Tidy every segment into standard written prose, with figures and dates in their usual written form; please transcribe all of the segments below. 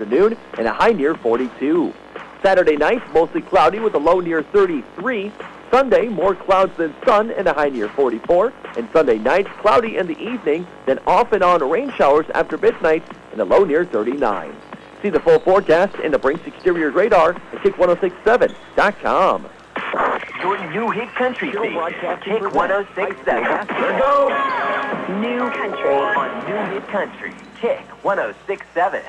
afternoon and a high near 42. Saturday night, mostly cloudy with a low near 33. Sunday, more clouds than sun and a high near 44. And Sunday night, cloudy in the evening, then off and on rain showers after midnight and a low near 39. See the full forecast in the Brinks Exterior Radar at Kick1067.com. Your new hit country station, Kick 1067. Go! New country on New Hit Country, Kick 1067.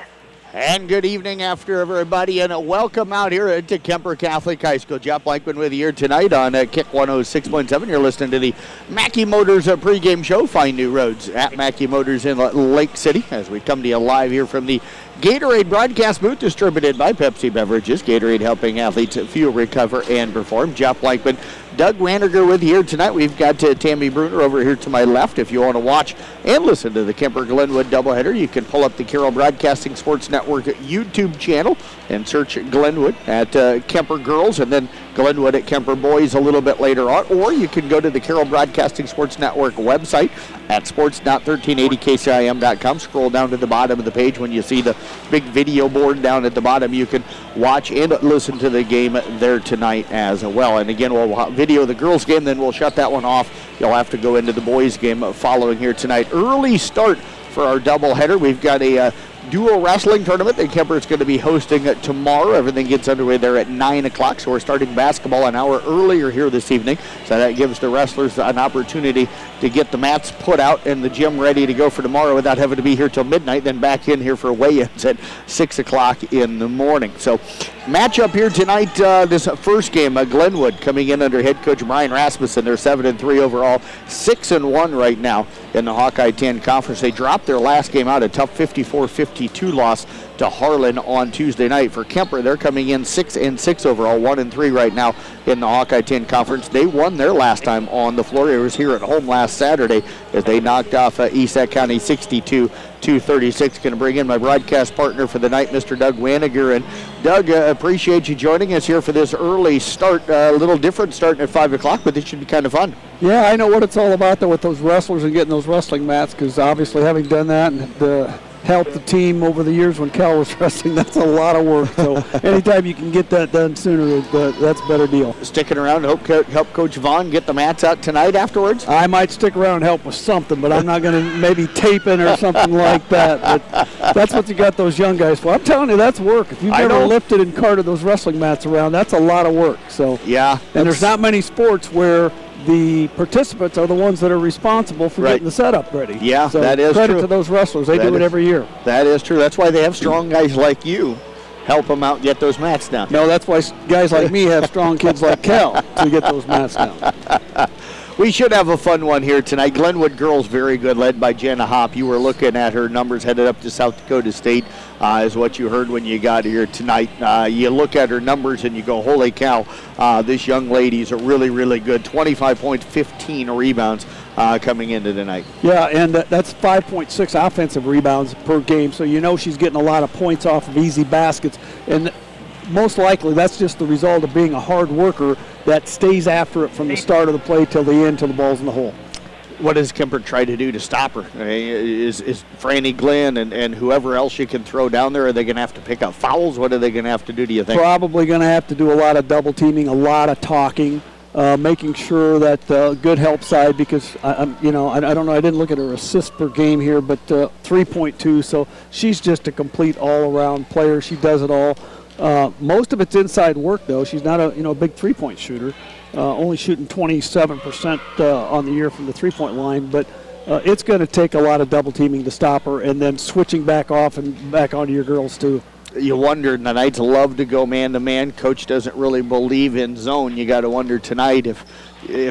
And good evening after everybody, and welcome out here to Kuemper Catholic High School. Jeff Blankman with you here tonight on Kick 106.7. You're listening to the Mackey Motors pregame show. Find new roads at Mackey Motors in Lake City as we come to you live here from the Gatorade broadcast booth distributed by Pepsi Beverages. Gatorade helping athletes fuel, recover, and perform. Jeff Blankman, Doug Waniger with you here tonight. We've got Tammy Bruner over here to my left. If you want to watch and listen to the Kuemper Glenwood doubleheader, you can pull up the Carroll Broadcasting Sports Network YouTube channel and search Glenwood at Kuemper Girls and then Glenwood at Kuemper Boys a little bit later on. Or you can go to the Carroll Broadcasting Sports Network website at sports.1380kcim.com. Scroll down to the bottom of the page. When you see the big video board down at the bottom, you can watch and listen to the game there tonight as well. And again, we'll video the girls game, then we'll shut that one off. You'll have to go into the boys game following here tonight. Early start for our doubleheader. We've got a dual wrestling tournament that Kuemper is going to be hosting tomorrow. Everything gets underway there at 9 o'clock, so we're starting basketball an hour earlier here this evening. So that gives the wrestlers an opportunity to get the mats put out and the gym ready to go for tomorrow without having to be here till midnight, then back in here for weigh-ins at 6 o'clock in the morning. So matchup here tonight, this first game, Glenwood coming in under head coach Brian Rasmussen. They're 7-3 overall, 6-1 right now in the Hawkeye 10 Conference. They dropped their last game out, a tough 54-52 loss to Harlan on Tuesday night. For Kuemper, they're coming in 6-6 overall, 1-3 right now in the Hawkeye 10 Conference. They won their last time on the floor. It was here at home last Saturday as they knocked off East County 62-36. Going to bring in my broadcast partner for the night, Mr. Doug Waniger. And Doug, appreciate you joining us here for this early start. A little different starting at 5 o'clock, but it should be kind of fun. Yeah, I know what it's all about, though, with those wrestlers and getting those wrestling mats, because obviously having done that and helped the team over the years when Cal was wrestling, that's a lot of work. So anytime you can get that done sooner, that's a better deal. Sticking around to help Coach Vaughn get the mats out tonight afterwards? I might stick around and help with something, but I'm not going to maybe taping or something like that. But that's what you got those young guys for. I'm telling you, that's work. If you've ever lifted and carted those wrestling mats around, that's a lot of work. So yeah, and there's not many sports where the participants are the ones that are responsible for getting the setup ready. Yeah, so that is credit true. to those wrestlers. They do it every year. That is true. That's why they have strong guys like you help them out and get those mats down. No, that's why guys like me have strong kids like Cal to get those mats down. We should have a fun one here tonight. Glenwood girls very good, led by Jenna Hopp. You were looking at her numbers headed up to South Dakota State, is what you heard when you got here tonight. You look at her numbers and you go, holy cow, this young lady's a really, really good. 25 points, 15 rebounds coming into tonight. Yeah, and that's 5.6 offensive rebounds per game, so you know she's getting a lot of points off of easy baskets. And most likely that's just the result of being a hard worker that stays after it from the start of the play till the end, till the ball's in the hole. What does Kuemper try to do to stop her? Is Franny Glenn and whoever else you can throw down there, are they going to have to pick up fouls? What are they going to have to do, do you think? Probably going to have to do a lot of double teaming, a lot of talking, making sure that good help side, because I don't know, I didn't look at her assists per game here, but 3.2, so she's just a complete all-around player. She does it all. Most of it's inside work, though. She's not a big three-point shooter, only shooting 27% on the year from the three-point line. But it's going to take a lot of double teaming to stop her, and then switching back off and back onto your girls too. You wonder, the Knights love to go man-to-man. Coach doesn't really believe in zone. You got to wonder tonight if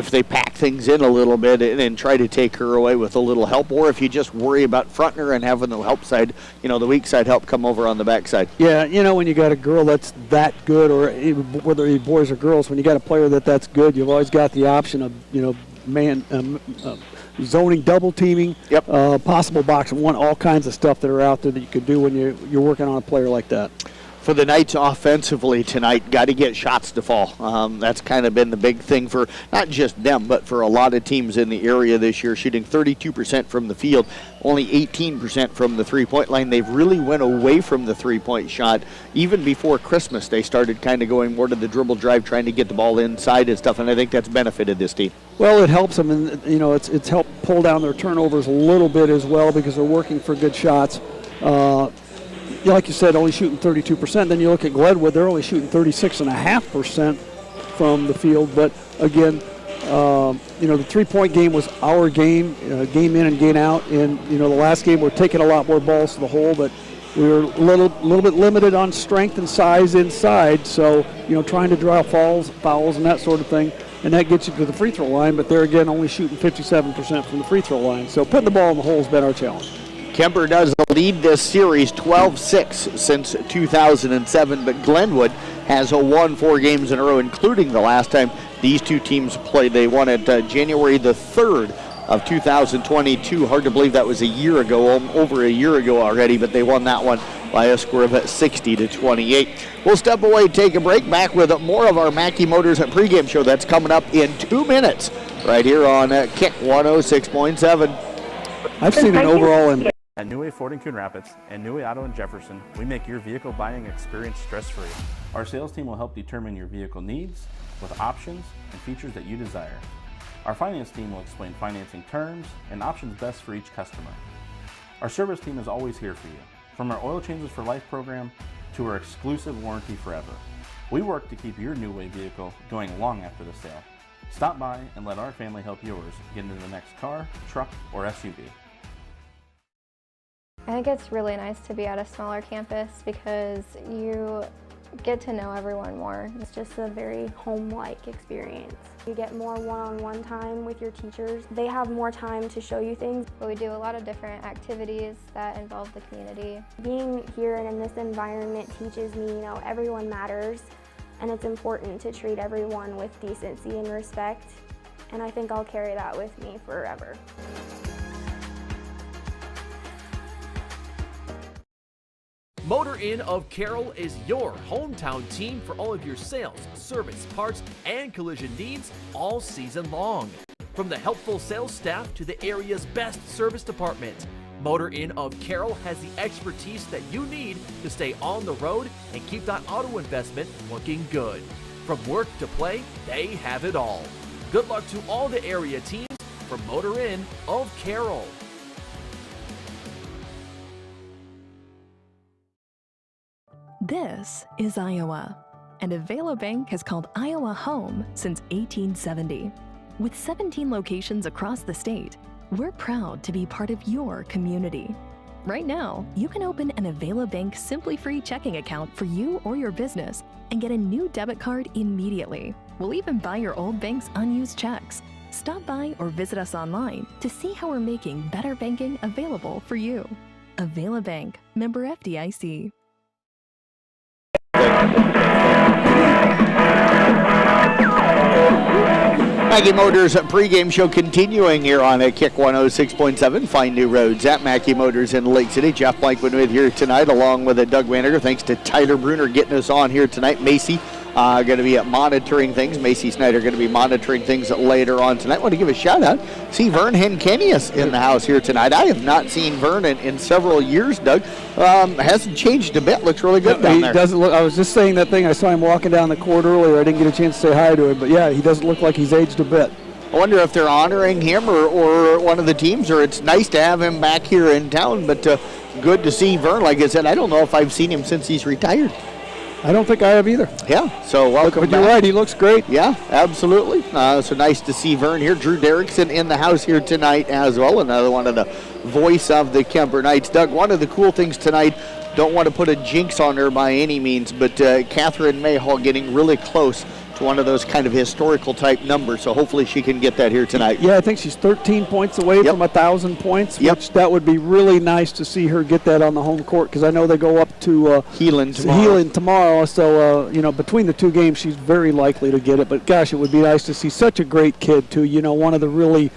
they pack things in a little bit and try to take her away with a little help, or if you just worry about fronting her and having the help side, the weak side help come over on the backside. Yeah, when you got a girl that's that good, or whether you're boys or girls, when you got a player that's good, you've always got the option of, zoning, double teaming, possible box and one, all kinds of stuff that are out there that you could do when you're working on a player like that. For the Knights offensively tonight, got to get shots to fall. That's kind of been the big thing for not just them, but for a lot of teams in the area this year, shooting 32% from the field, only 18% from the three-point line. They've really went away from the three-point shot. Even before Christmas, they started kind of going more to the dribble drive, trying to get the ball inside and stuff, and I think that's benefited this team. Well, it helps them, and it's helped pull down their turnovers a little bit as well because they're working for good shots. Like you said, only shooting 32%. Then you look at Glenwood, they're only shooting 36.5% from the field. But again, the three-point game was our game, game in and game out. And, the last game we're taking a lot more balls to the hole, but we were a little bit limited on strength and size inside. So, trying to draw fouls and that sort of thing. And that gets you to the free throw line, but they're, again, only shooting 57% from the free throw line. So putting the ball in the hole has been our challenge. Kuemper does lead this series 12-6 since 2007, but Glenwood has won 4 games in a row, including the last time these two teams played. They won it January the 3rd of 2022. Hard to believe that was a year ago, over a year ago already, but they won that one by a score of 60-28. We'll step away, take a break, back with more of our Mackey Motors pregame show. That's coming up in 2 minutes right here on Kick 106.7. I've seen an overall At New Way Ford in Coon Rapids and New Way Auto in Jefferson, we make your vehicle buying experience stress-free. Our sales team will help determine your vehicle needs with options and features that you desire. Our finance team will explain financing terms and options best for each customer. Our service team is always here for you, from our Oil Changes for Life program to our exclusive warranty forever. We work to keep your New Way vehicle going long after the sale. Stop by and let our family help yours get into the next car, truck, or SUV. I think it's really nice to be at a smaller campus because you get to know everyone more. It's just a very home-like experience. You get more one-on-one time with your teachers. They have more time to show you things. But we do a lot of different activities that involve the community. Being here and in this environment teaches me, everyone matters, and it's important to treat everyone with decency and respect. And I think I'll carry that with me forever. Motor Inn of Carroll is your hometown team for all of your sales, service, parts, and collision needs all season long. From the helpful sales staff to the area's best service department, Motor Inn of Carroll has the expertise that you need to stay on the road and keep that auto investment looking good. From work to play, they have it all. Good luck to all the area teams from Motor Inn of Carroll. This is Iowa, and Avela Bank has called Iowa home since 1870. With 17 locations across the state, we're proud to be part of your community. Right now, you can open an Avela Bank Simply Free checking account for you or your business and get a new debit card immediately. We'll even buy your old bank's unused checks. Stop by or visit us online to see how we're making better banking available for you. Avela Bank, member FDIC. Mackey Motors pregame show continuing here on Kick 106.7. Find new roads at Mackey Motors in Lake City. Jeff Blankman with here tonight along with Doug Waniger. Thanks to Tyler Bruner getting us on here tonight. Macy going to be monitoring things. Macy Snyder going to be monitoring things later on tonight. I want to give a shout out. See Vern Henkenius in the house here tonight. I have not seen Vern in several years, Doug. Hasn't changed a bit. Looks really good down there. He doesn't look. I was just saying that thing. I saw him walking down the court earlier. I didn't get a chance to say hi to him, but yeah, he doesn't look like he's aged a bit. I wonder if they're honoring him or one of the teams, or it's nice to have him back here in town, but good to see Vern. Like I said, I don't know if I've seen him since he's retired. I don't think I have either. Yeah, so welcome But back. you're right, he looks great. Yeah, absolutely. So nice to see Vern here. Drew Derrickson in the house here tonight as well, another one of the voice of the Kuemper Knights. Doug, one of the cool things tonight, don't want to put a jinx on her by any means, but Catherine Mayhall getting really close to one of those kind of historical type numbers, so hopefully she can get that here tonight. Yeah, I think she's 13 points away from 1,000 points, which that would be really nice to see her get that on the home court, because I know they go up to Heelan tomorrow, so between the two games she's very likely to get it. But gosh, it would be nice to see such a great kid too, one of the really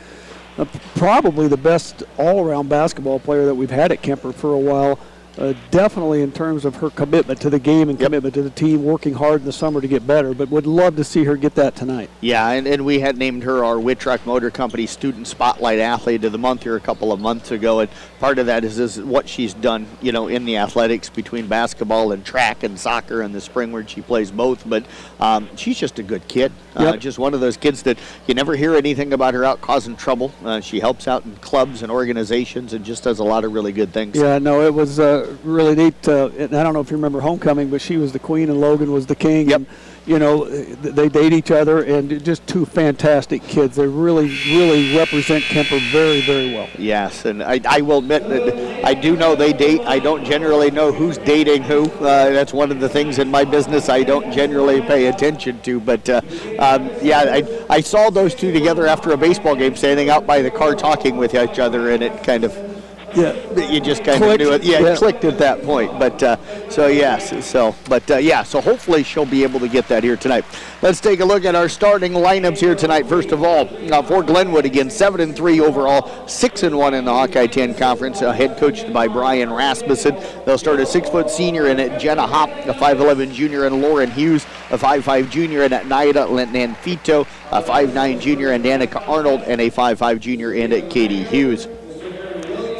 probably the best all-around basketball player that we've had at Kuemper for a while. definitely in terms of her commitment to the game and commitment to the team, working hard in the summer to get better, but would love to see her get that tonight. Yeah, and we had named her our Whitruck Motor Company Student Spotlight Athlete of the Month here a couple of months ago, and part of that is what she's done, in the athletics between basketball and track and soccer in the spring where she plays both, but she's just a good kid. Just one of those kids that you never hear anything about her out causing trouble. She helps out in clubs and organizations and just does a lot of really good things. Yeah, no, it was really neat. And I don't know if you remember homecoming, but she was the queen and Logan was the king. Yep. And, they date each other, and just two fantastic kids. They really, really represent Kuemper very, very well. Yes, and I will admit that I do know they date. I don't generally know who's dating who. That's one of the things in my business I don't generally pay attention to. But, I saw those two together after a baseball game, standing out by the car talking with each other, and it kind of... Yeah, you just kind of knew it. Yeah, it clicked at that point. But so hopefully she'll be able to get that here tonight. Let's take a look at our starting lineups here tonight. First of all, for Glenwood again, 7-3 overall, 6-1 in the Hawkeye 10 Conference. Head coached by Brian Rasmussen. They'll start a 6-foot senior in it, Jenna Hopp, a 5'11 junior, and Lauren Hughes, a 5'5 junior, and at Naida Nanfito, a 5'9 junior, and Danica Arnold, and a 5'5 junior in it, Katie Hughes.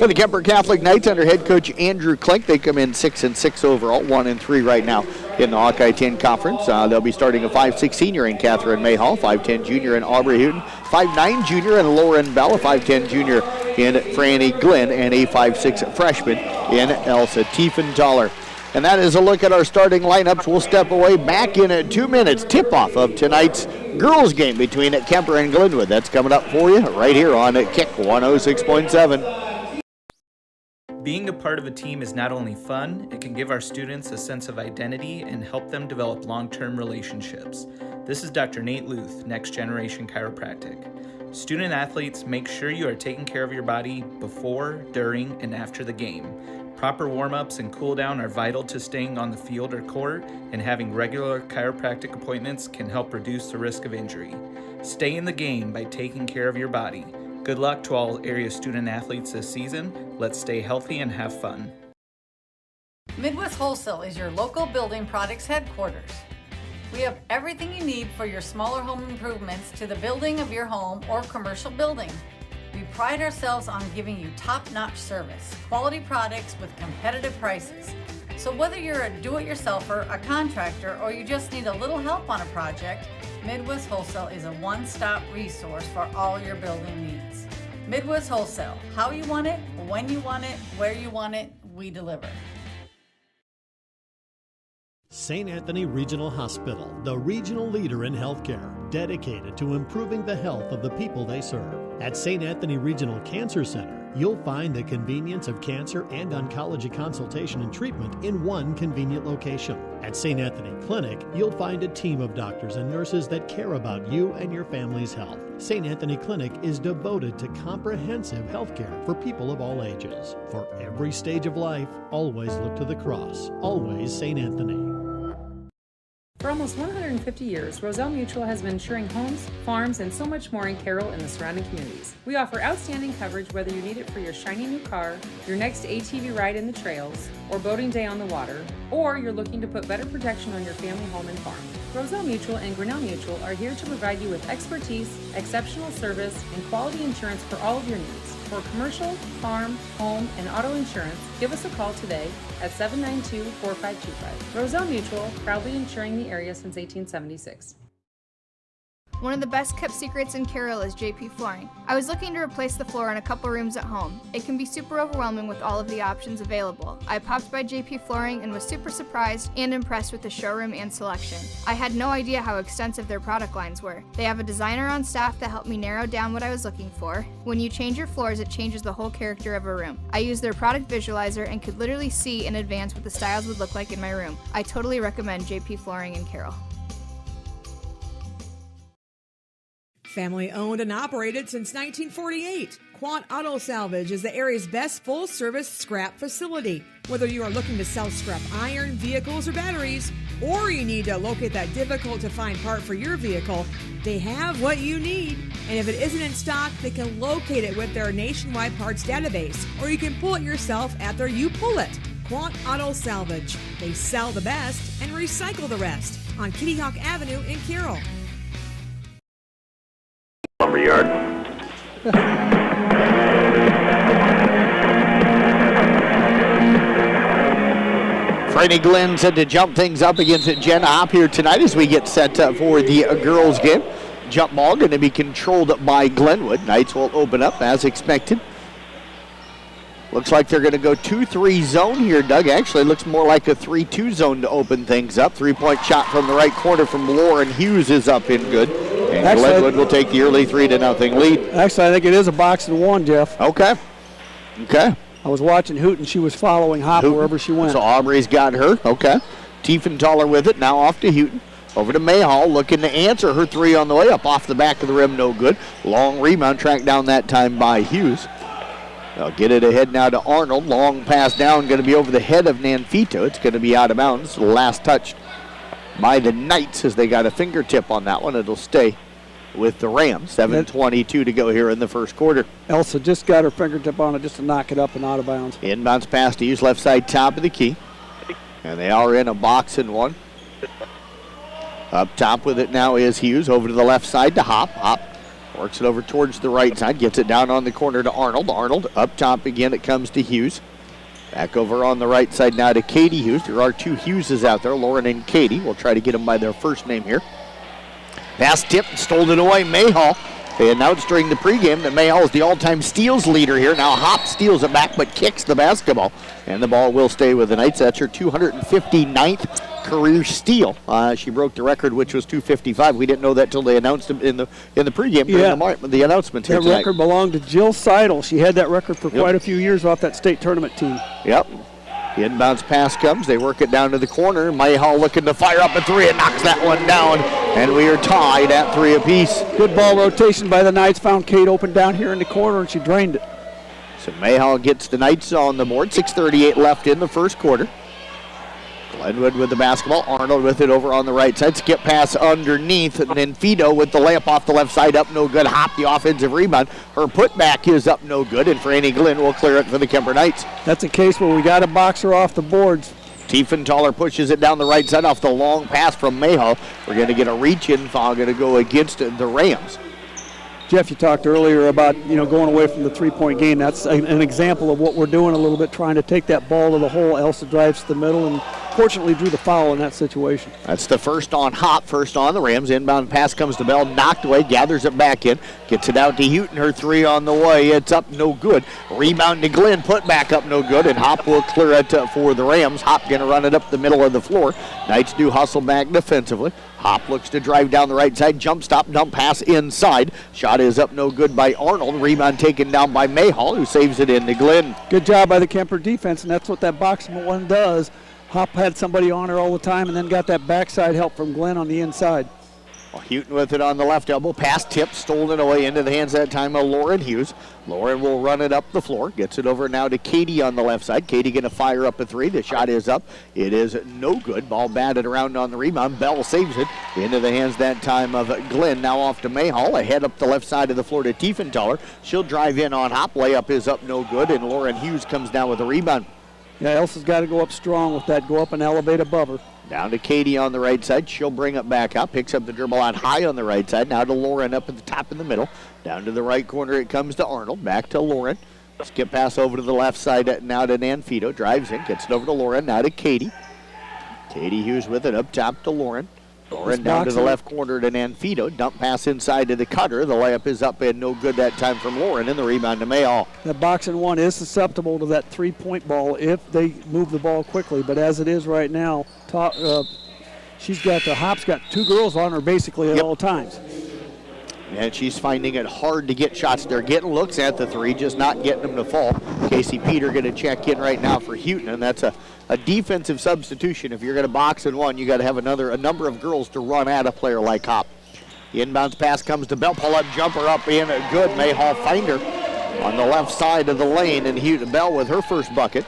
For the Kuemper Catholic Knights under head coach Andrew Klink, they come in 6-6 overall, 1-3 right now in the Hawkeye 10 Conference. They'll be starting a 5'6 senior in Catherine Mayhall, 5'10 junior in Aubrey Houghton, 5'9 junior in Lauren Bell, a 5'10 junior in Franny Glenn, and a 5'6 freshman in Elsa Tiefenthaler. And that is a look at our starting lineups. We'll step away back in 2 minutes. Tip-off of tonight's girls game between Kuemper and Glenwood. That's coming up for you right here on Kick 106.7. Being a part of a team is not only fun, it can give our students a sense of identity and help them develop long-term relationships. This is Dr. Nate Luth, Next Generation Chiropractic. Student athletes, make sure you are taking care of your body before, during, and after the game. Proper warm-ups and cool-down are vital to staying on the field or court, and having regular chiropractic appointments can help reduce the risk of injury. Stay in the game by taking care of your body. Good luck to all area student athletes this season. Let's stay healthy and have fun. Midwest Wholesale is your local building products headquarters. We have everything you need for your smaller home improvements to the building of your home or commercial building. We pride ourselves on giving you top-notch service, quality products with competitive prices. So whether you're a do-it-yourselfer, a contractor, or you just need a little help on a project, Midwest Wholesale is a one-stop resource for all your building needs. Midwest Wholesale, how you want it, when you want it, where you want it, we deliver. St. Anthony Regional Hospital, the regional leader in healthcare, dedicated to improving the health of the people they serve. At St. Anthony Regional Cancer Center, you'll find the convenience of cancer and oncology consultation and treatment in one convenient location. At St. Anthony Clinic, you'll find a team of doctors and nurses that care about you and your family's health. St. Anthony Clinic is devoted to comprehensive health care for people of all ages. For every stage of life, always look to the cross. Always St. Anthony. For almost 150 years, Roselle Mutual has been insuring homes, farms, and so much more in Carroll and the surrounding communities. We offer outstanding coverage whether you need it for your shiny new car, your next ATV ride in the trails, or boating day on the water, or you're looking to put better protection on your family home and farm. Roselle Mutual and Grinnell Mutual are here to provide you with expertise, exceptional service, and quality insurance for all of your needs. For commercial, farm, home, and auto insurance, give us a call today at 792-4525. Roselle Mutual, proudly insuring the area since 1876. One of the best kept secrets in Carroll is JP Flooring. I was looking to replace the floor in a couple rooms at home. It can be super overwhelming with all of the options available. I popped by JP Flooring and was super surprised and impressed with the showroom and selection. I had no idea how extensive their product lines were. They have a designer on staff that helped me narrow down what I was looking for. When you change your floors, it changes the whole character of a room. I used their product visualizer and could literally see in advance what the styles would look like in my room. I totally recommend JP Flooring in Carroll. Family owned and operated since 1948, Quant Auto Salvage is the area's best full-service scrap facility. Whether you are looking to sell scrap iron, vehicles, or batteries, or you need to locate that difficult-to-find part for your vehicle, they have what you need. And if it isn't in stock, they can locate it with their nationwide parts database, or you can pull it yourself at their You Pull It. Quant Auto Salvage. They sell the best and recycle the rest on Kitty Hawk Avenue in Carroll. Lumberyard. Franny Glenn said to jump things up against Jenna Hopp here tonight as we get set for the girls' game. Jump ball going to be controlled by Glenwood. Knights will open up as expected. Looks like they're going to go 2-3 zone here, Doug. Actually, looks more like a 3-2 zone to open things up. 3-point shot from the right corner from Lauren Hughes is up in good. And actually, Glenwood will take the early 3-0 lead. Actually, I think it is a box and one, Jeff. Okay. I was watching Hoot, and she was following Hop wherever she went. So Aubrey's got her. Okay. Tiefenthaler with it. Now off to Houghton. Over to Mayhall, looking to answer her three on the way up off the back of the rim. No good. Long rebound tracked down that time by Hughes. They'll get it ahead now to Arnold. Long pass down, going to be over the head of Nanfito. It's going to be out of bounds. Last touched by the Knights as they got a fingertip on that one. It'll stay with the Rams. 7:22 to go here in the first quarter. Elsa just got her fingertip on it just to knock it up and out of bounds. Inbounds pass to Hughes, left side top of the key. And they are in a box and one. Up top with it now is Hughes. Over to the left side to Hop. Hop works it over towards the right side. Gets it down on the corner to Arnold. Arnold up top again. It comes to Hughes. Back over on the right side now to Katie Hughes. There are two Hugheses out there, Lauren and Katie. We'll try to get them by their first name here. Pass tip, stolen away, Mayhall. They announced during the pregame that Mayhall is the all-time steals leader here. Now Hop steals it back but kicks the basketball. And the ball will stay with the Knights. That's her 259th career steal. She broke the record, which was 255. We didn't know that till they announced it in the pregame during the announcement here tonight. That record belonged to Jill Seidel. She had that record for quite a few years off that state tournament team. Yep. The inbounds pass comes. They work it down to the corner. Mayhall looking to fire up a three and knocks that one down. And we are tied at 3 apiece. Good ball rotation by the Knights. Found Kate open down here in the corner, and she drained it. So Mayhall gets the Knights on the board. 6:38 left in the first quarter. Glenwood with the basketball. Arnold with it over on the right side. Skip pass underneath. And then Fido with the layup off the left side. Up no good. Hop the offensive rebound. Her putback is up no good. And Franny Glenn will clear it for the Kuemper Knights. That's a case where we got to box her off the boards. Tiefenthaler pushes it down the right side off the long pass from Mayhall. We're going to get a reach-in foul. Going to go against the Rams. Jeff, you talked earlier about going away from the three-point game. That's an example of what we're doing a little bit, trying to take that ball to the hole. Elsa drives to the middle and fortunately drew the foul in that situation. That's the first on Hop, first on the Rams. Inbound pass comes to Bell, knocked away, gathers it back in, gets it out to Houghton. Her three on the way. It's up no good. Rebound to Glenn, put back up no good, and Hop will clear it for the Rams. Hop going to run it up the middle of the floor. Knights do hustle back defensively. Hop looks to drive down the right side, jump stop, dump pass inside. Shot is up no good by Arnold. Rebound taken down by Mayhall, who saves it into Glenn. Good job by the Kuemper defense, and that's what that box one does. Hop had somebody on her all the time and then got that backside help from Glenn on the inside. Well, Houghton with it on the left elbow. Pass tip, stolen away into the hands that time of Lauren Hughes. Lauren will run it up the floor. Gets it over now to Katie on the left side. Katie going to fire up a three. The shot is up. It is no good. Ball batted around on the rebound. Bell saves it into the hands that time of Glenn. Now off to Mayhall. Ahead up the left side of the floor to Tiefenthaler. She'll drive in on Hop. Layup is up no good, and Lauren Hughes comes down with a rebound. Yeah, Elsa's got to go up strong with that. Go up and elevate above her. Down to Katie on the right side. She'll bring it back up. Picks up the dribble out high on the right side. Now to Lauren up at the top in the middle. Down to the right corner it comes to Arnold. Back to Lauren. Skip pass over to the left side now to Nanfito. Drives in. Gets it over to Lauren. Now to Katie. Katie Hughes with it up top to Lauren. Lauren down to the left corner to Nanfito. Dump pass inside to the cutter. The layup is up and no good that time from Lauren. And the rebound to Mayhall. That box and one is susceptible to that three-point ball if they move the ball quickly. But as it is right now, Hop's got two girls on her basically at all times. And she's finding it hard to get shots. They're getting looks at the three, just not getting them to fall. Casey Peter going to check in right now for Houghton, and that's a defensive substitution. If you're going to box in one, you got to have a number of girls to run at a player like Hop. The inbounds pass comes to Bell. Pull-up jumper up in. Good. Mayhall find her on the left side of the lane, and Houghton Bell with her first bucket.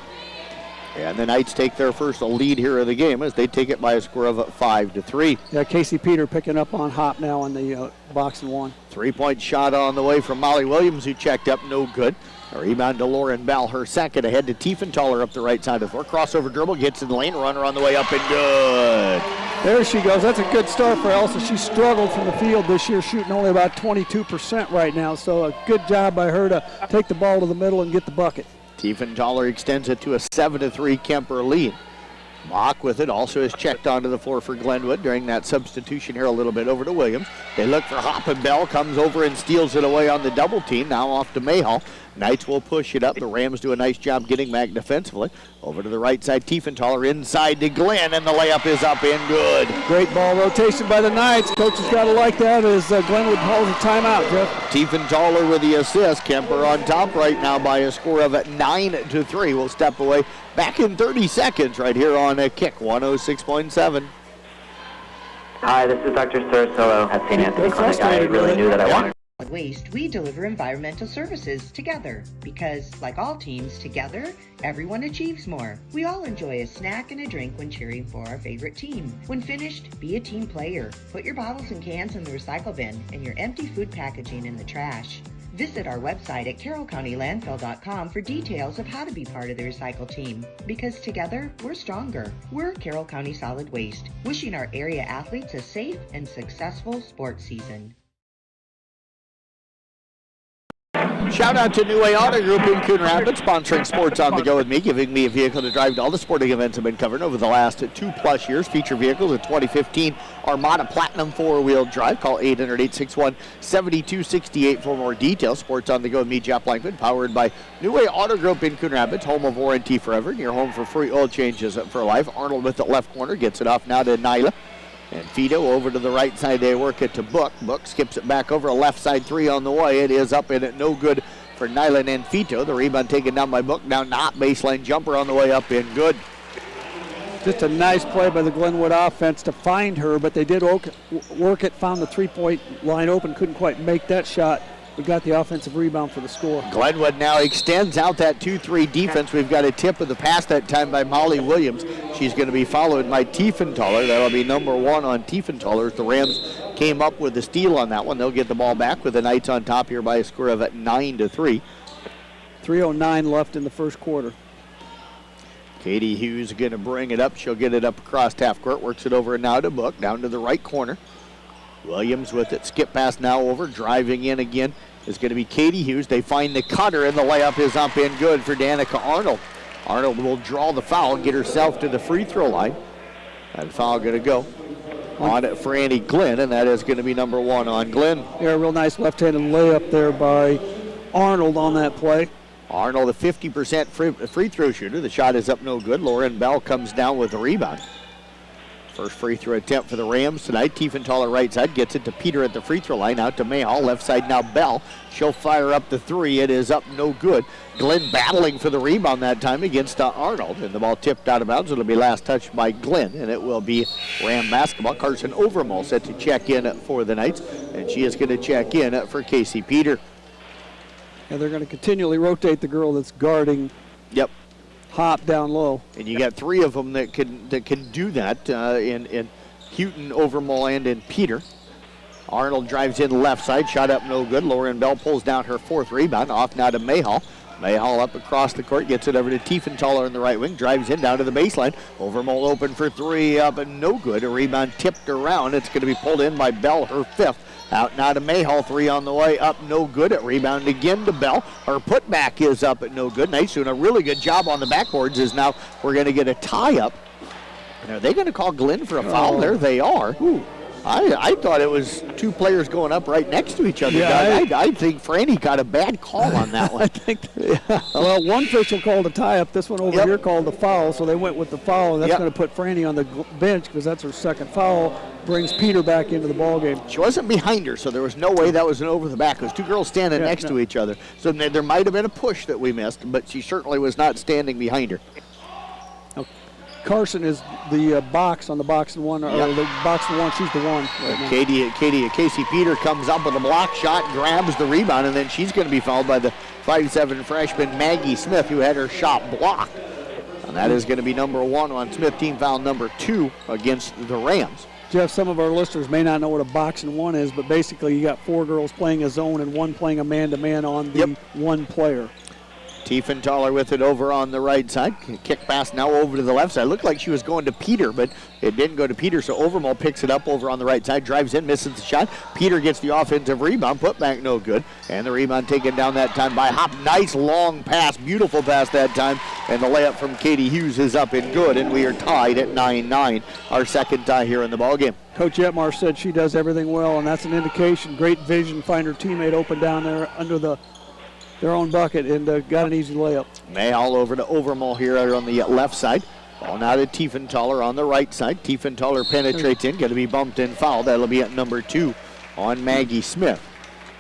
And the Knights take their first lead here of the game as they take it by a score of 5-3. Yeah, Casey Peter picking up on Hop now on the box and one. 3-point shot on the way from Molly Williams, who checked up, no good. A rebound to Lauren Bell, her second, ahead to Tiefenthaler up the right side of the floor. Crossover dribble, gets in the lane, runner on the way up and good. There she goes. That's a good start for Elsa. She struggled from the field this year, shooting only about 22% right now. So a good job by her to take the ball to the middle and get the bucket. Tiefenthaler extends it to a 7-3 Kuemper lead. Mock with it also is checked onto the floor for Glenwood during that substitution here a little bit over to Williams. They look for Hop and Bell, comes over and steals it away on the double team. Now off to Mayhall. Knights will push it up. The Rams do a nice job getting back defensively. Over to the right side, Tiefenthaler inside to Glenn, and the layup is up and good. Great ball rotation by the Knights. Coach has got to like that as Glenwood calls a timeout, Jeff. Tiefenthaler with the assist. Kuemper on top right now by a score of 9-3. We'll step away back in 30 seconds right here on a Kick 106.7. Hi, this is Dr. Sorosolo at St. Anthony Clinic. I really knew that I wanted. At Waste, we deliver environmental services together because, like all teams, together, everyone achieves more. We all enjoy a snack and a drink when cheering for our favorite team. When finished, be a team player. Put your bottles and cans in the recycle bin and your empty food packaging in the trash. Visit our website at carrollcountylandfill.com for details of how to be part of the recycle team. Because together, we're stronger. We're Carroll County Solid Waste, wishing our area athletes a safe and successful sports season. Shout out to New Way Auto Group in Coon Rapids, sponsoring Sports on the Go with me, giving me a vehicle to drive to all the sporting events I've been covering over the last 2+ years. Feature vehicles, a 2015 Armada Platinum 4-wheel drive. Call 800-861-7268 for more details. Sports on the Go with me, Jeff Blankman, powered by New Way Auto Group in Coon Rapids, home of warranty forever, and your home for free oil changes for life. Arnold with the left corner, gets it off now to Nyla. And Fido over to the right side, they work it to Book. Book skips it back over, a left side three on the way. It is up and it no good for Nyland and Fito. The rebound taken down by Book. Now not baseline jumper on the way up and good. Just a nice play by the Glenwood offense to find her, but they did work it, found the three-point line open, couldn't quite make that shot. We got the offensive rebound for the score. Glenwood now extends out that 2-3 defense. We've got a tip of the pass that time by Molly Williams. She's going to be followed by Tiefenthaler. That'll be number 1 on Tiefenthaler. The Rams came up with the steal on that one. They'll get the ball back with the Knights on top here by a score of 9-3. 3:09 left in the first quarter. Katie Hughes going to bring it up. She'll get it up across half court. Works it over now to Book, down to the right corner. Williams with it. Skip pass now over. Driving in again is going to be Katie Hughes. They find the cutter, and the layup is up and good for Danica Arnold. Arnold will draw the foul, get herself to the free throw line. That foul going to go on it for Annie Glenn, and that is going to be number 1 on Glenn. Yeah, a real nice left-handed layup there by Arnold on that play. Arnold, a 50% free throw shooter. The shot is up no good. Lauren Bell comes down with the rebound. First free throw attempt for the Rams tonight. Tiefenthaler right side gets it to Peter at the free throw line. Out to Mayhall. Left side now Bell. She'll fire up the three. It is up no good. Glenn battling for the rebound that time against Arnold. And the ball tipped out of bounds. It'll be last touched by Glenn. And it will be Ram basketball. Carson Overmall set to check in for the Knights. And she is going to check in for Casey Peter. And they're going to continually rotate the girl that's guarding. Yep. Hop down low. And you got 3 of them that can do that in Houghton, Overmall, and in Peter. Arnold drives in left side, shot up no good. Lauren Bell pulls down her 4th rebound. Off now to Mayhall. Mayhall up across the court, gets it over to Tiefenthaler in the right wing, drives in down to the baseline. Overmall open for 3, up and no good. A rebound tipped around. It's going to be pulled in by Bell, her 5th. Out now to Mayhall, 3 on the way, up no good. At rebound again to Bell. Her putback is up at no good. Knights doing a really good job on the backboards. Is now we're going to get a tie-up. And are they going to call Glenn for a foul? There they are. Ooh. I thought it was 2 players going up right next to each other. Yeah, I think Franny got a bad call on that one. I think. Well, one official called a tie-up. This one over here called a foul, so they went with the foul, and that's going to put Franny on the bench because that's her 2nd foul. Brings Peter back into the ball game. She wasn't behind her, so there was no way that was an over the back. It was 2 girls standing next to each other. So there might have been a push that we missed, but she certainly was not standing behind her. Carson is the box on the box and one, or the box and one. She's the one right now. Casey Peter comes up with a block shot, grabs the rebound, and then she's going to be fouled by the 5'7" freshman Maggie Smith, who had her shot blocked. And that is going to be number 1 on Smith, team foul number 2 against the Rams. Jeff, some of our listeners may not know what a box and one is, but basically you got 4 girls playing a zone and 1 playing a man-to-man on the one player. Tiefenthaler with it over on the right side. Kick pass now over to the left side. Looked like she was going to Peter, but it didn't go to Peter, so Overmall picks it up over on the right side, drives in, misses the shot. Peter gets the offensive rebound, put back no good, and the rebound taken down that time by Hop. Nice long pass, beautiful pass that time, and the layup from Katie Hughes is up and good, and we are tied at 9-9, our second tie here in the ballgame. Coach Etmar said she does everything well, and that's an indication. Great vision, find her teammate open down there under their own bucket, and got an easy layup. Mayhall over to Overmall here on the left side. Ball now to Tiefenthaler on the right side. Tiefenthaler penetrates in, going to be bumped and fouled. That'll be at number 2 on Maggie Smith.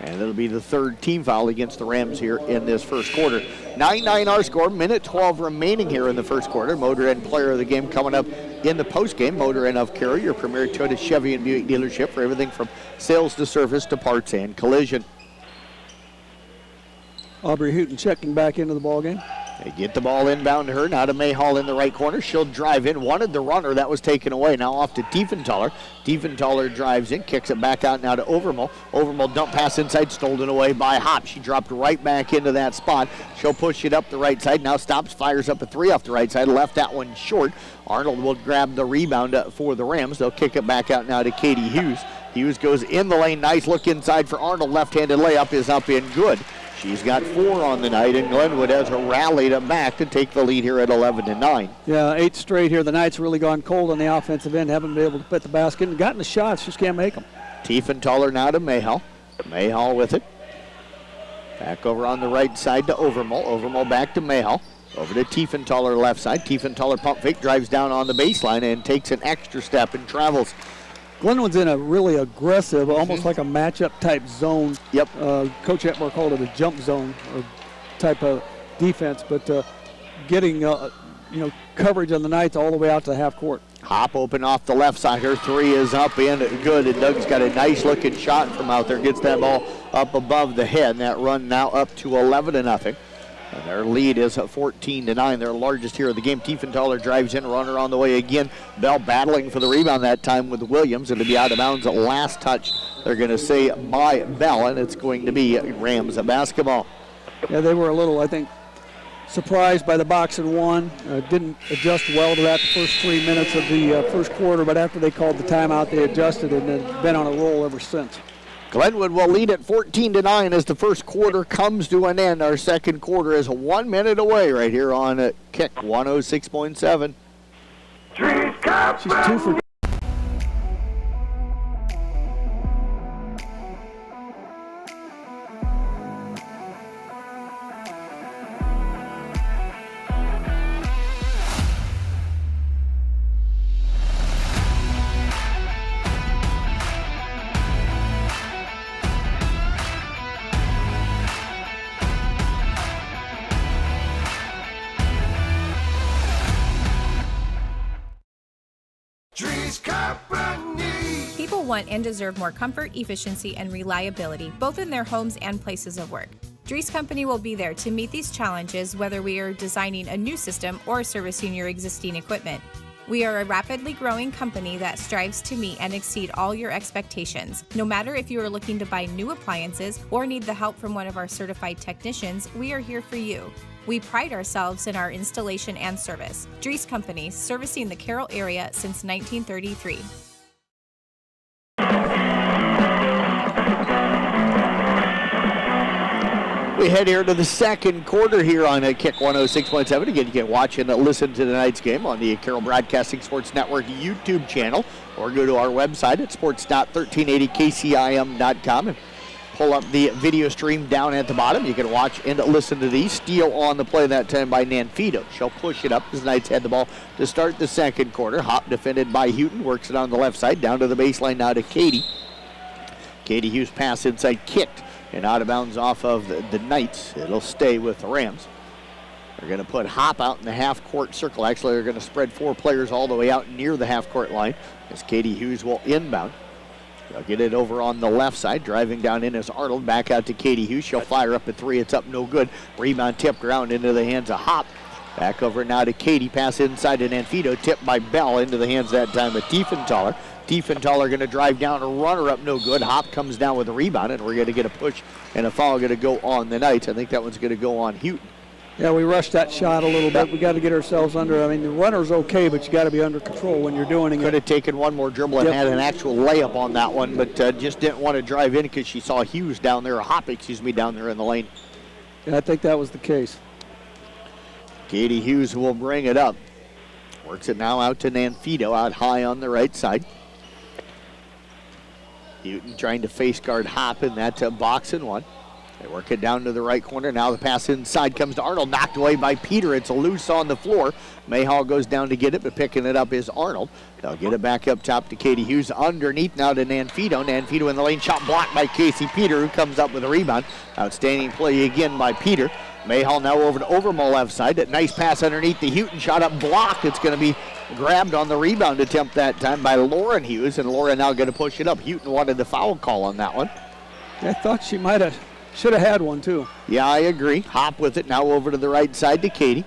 And it'll be the 3rd team foul against the Rams here in this first quarter. 9-9 our score, minute 12 remaining here in the first quarter. Motor Inn player of the game coming up in the postgame. Motor Inn of Carroll, your premier Toyota, Chevy, and Buick dealership for everything from sales to service to parts and collision. Aubrey Houghton checking back into the ballgame. They get the ball inbound to her. Now to Mayhall in the right corner. She'll drive in. Wanted the runner. That was taken away. Now off to Tiefenthaler. Tiefenthaler drives in. Kicks it back out now to Overmall. Overmall dump pass inside. Stolen away by Hop. She dropped right back into that spot. She'll push it up the right side. Now stops. Fires up a 3 off the right side. Left that one short. Arnold will grab the rebound for the Rams. They'll kick it back out now to Katie Hughes. Hughes goes in the lane. Nice look inside for Arnold. Left-handed layup is up and good. She's got 4 on the night, and Glenwood has rallied them back to take the lead here at 11-9. Yeah, 8 straight here. The Knights really gone cold on the offensive end. Haven't been able to put the basket and gotten the shots. Just can't make them. Tiefenthaler now to Mayhall. Mayhall with it. Back over on the right side to Overmall. Overmall back to Mayhall. Over to Tiefenthaler left side. Tiefenthaler pump fake, drives down on the baseline and takes an extra step and travels. Glenwood's in a really aggressive, almost like a matchup type zone. Yep. Coach Etmar called it a jump zone or type of defense, but getting coverage on the Knights all the way out to the half court. Hop open off the left side. Her 3 is up and good. And Doug's got a nice looking shot from out there. Gets that ball up above the head. And that run now up to 11-0. And their lead is 14-9, their largest here of the game. Tiefenthaler drives in, runner on the way again. Bell battling for the rebound that time with Williams. It'll be out of bounds. Last touch, they're going to say by Bell, and it's going to be Rams basketball. Yeah, they were a little, I think, surprised by the box and one. Didn't adjust well to that the first 3 minutes of the first quarter, but after they called the timeout, they adjusted and have been on a roll ever since. Glenwood will lead at 14-9 as the first quarter comes to an end. Our second quarter is 1 minute away right here on Kick 106.7. She's 2 for. People want and deserve more comfort, efficiency, and reliability, both in their homes and places of work. Dries Company will be there to meet these challenges, whether we are designing a new system or servicing your existing equipment. We are a rapidly growing company that strives to meet and exceed all your expectations. No matter if you are looking to buy new appliances or need the help from one of our certified technicians, we are here for you. We pride ourselves in our installation and service. Dries Company, servicing the Carroll area since 1933. We head here to the second quarter here on Kick 106.7. Again, you can watch and listen to tonight's game on the Carroll Broadcasting Sports Network YouTube channel, or go to our website at sports.1380kcim.com and pull up the video stream down at the bottom. You can watch and listen to these. Steal on the play that time by Nanfido. She'll push it up as Knights had the ball to start the second quarter. Hop defended by Houghton. Works it on the left side. Down to the baseline now to Katie. Katie Hughes pass inside, kicked, and out of bounds off of the Knights. It'll stay with the Rams. They're going to put Hop out in the half-court circle. Actually, they're going to spread 4 players all the way out near the half-court line as Katie Hughes will inbound. They'll get it over on the left side. Driving down in is Arnold. Back out to Katie Hughes. She'll fire up a 3. It's up no good. Rebound tipped around into the hands of Hop. Back over now to Katie. Pass inside to Nanfito. Tipped by Bell into the hands that time of Tiefenthaler. Tiefenthaler going to drive down a runner up, no good. Hop comes down with a rebound, and we're going to get a push and a foul going to go on the Knights. I think that one's going to go on Houghton. Yeah, we rushed that shot a little bit. We got to get ourselves under. I mean, the runner's okay, but you got to be under control when you're doing it. Could have taken one more dribble and had an actual layup on that one, but just didn't want to drive in because she saw Hughes down there, Hop, down there in the lane. Yeah, I think that was the case. Katie Hughes will bring it up. Works it now out to Nanfito, out high on the right side. Houghton trying to face guard Hop in that box and one. They work it down to the right corner. Now the pass inside comes to Arnold, knocked away by Peter. It's a loose on the floor. Mayhall goes down to get it, but picking it up is Arnold. They'll get it back up top to Katie Hughes. Underneath now to Nanfito. Nanfito in the lane, shot blocked by Casey Peter, who comes up with a rebound. Outstanding play again by Peter. Mayhall now over to Overmall left side. That nice pass underneath the Houghton, shot up blocked. It's going to be grabbed on the rebound attempt that time by Lauren Hughes, and Lauren now going to push it up. Houghton wanted the foul call on that one. I thought she should have had one too. Yeah, I agree. Hop with it now over to the right side to Katie.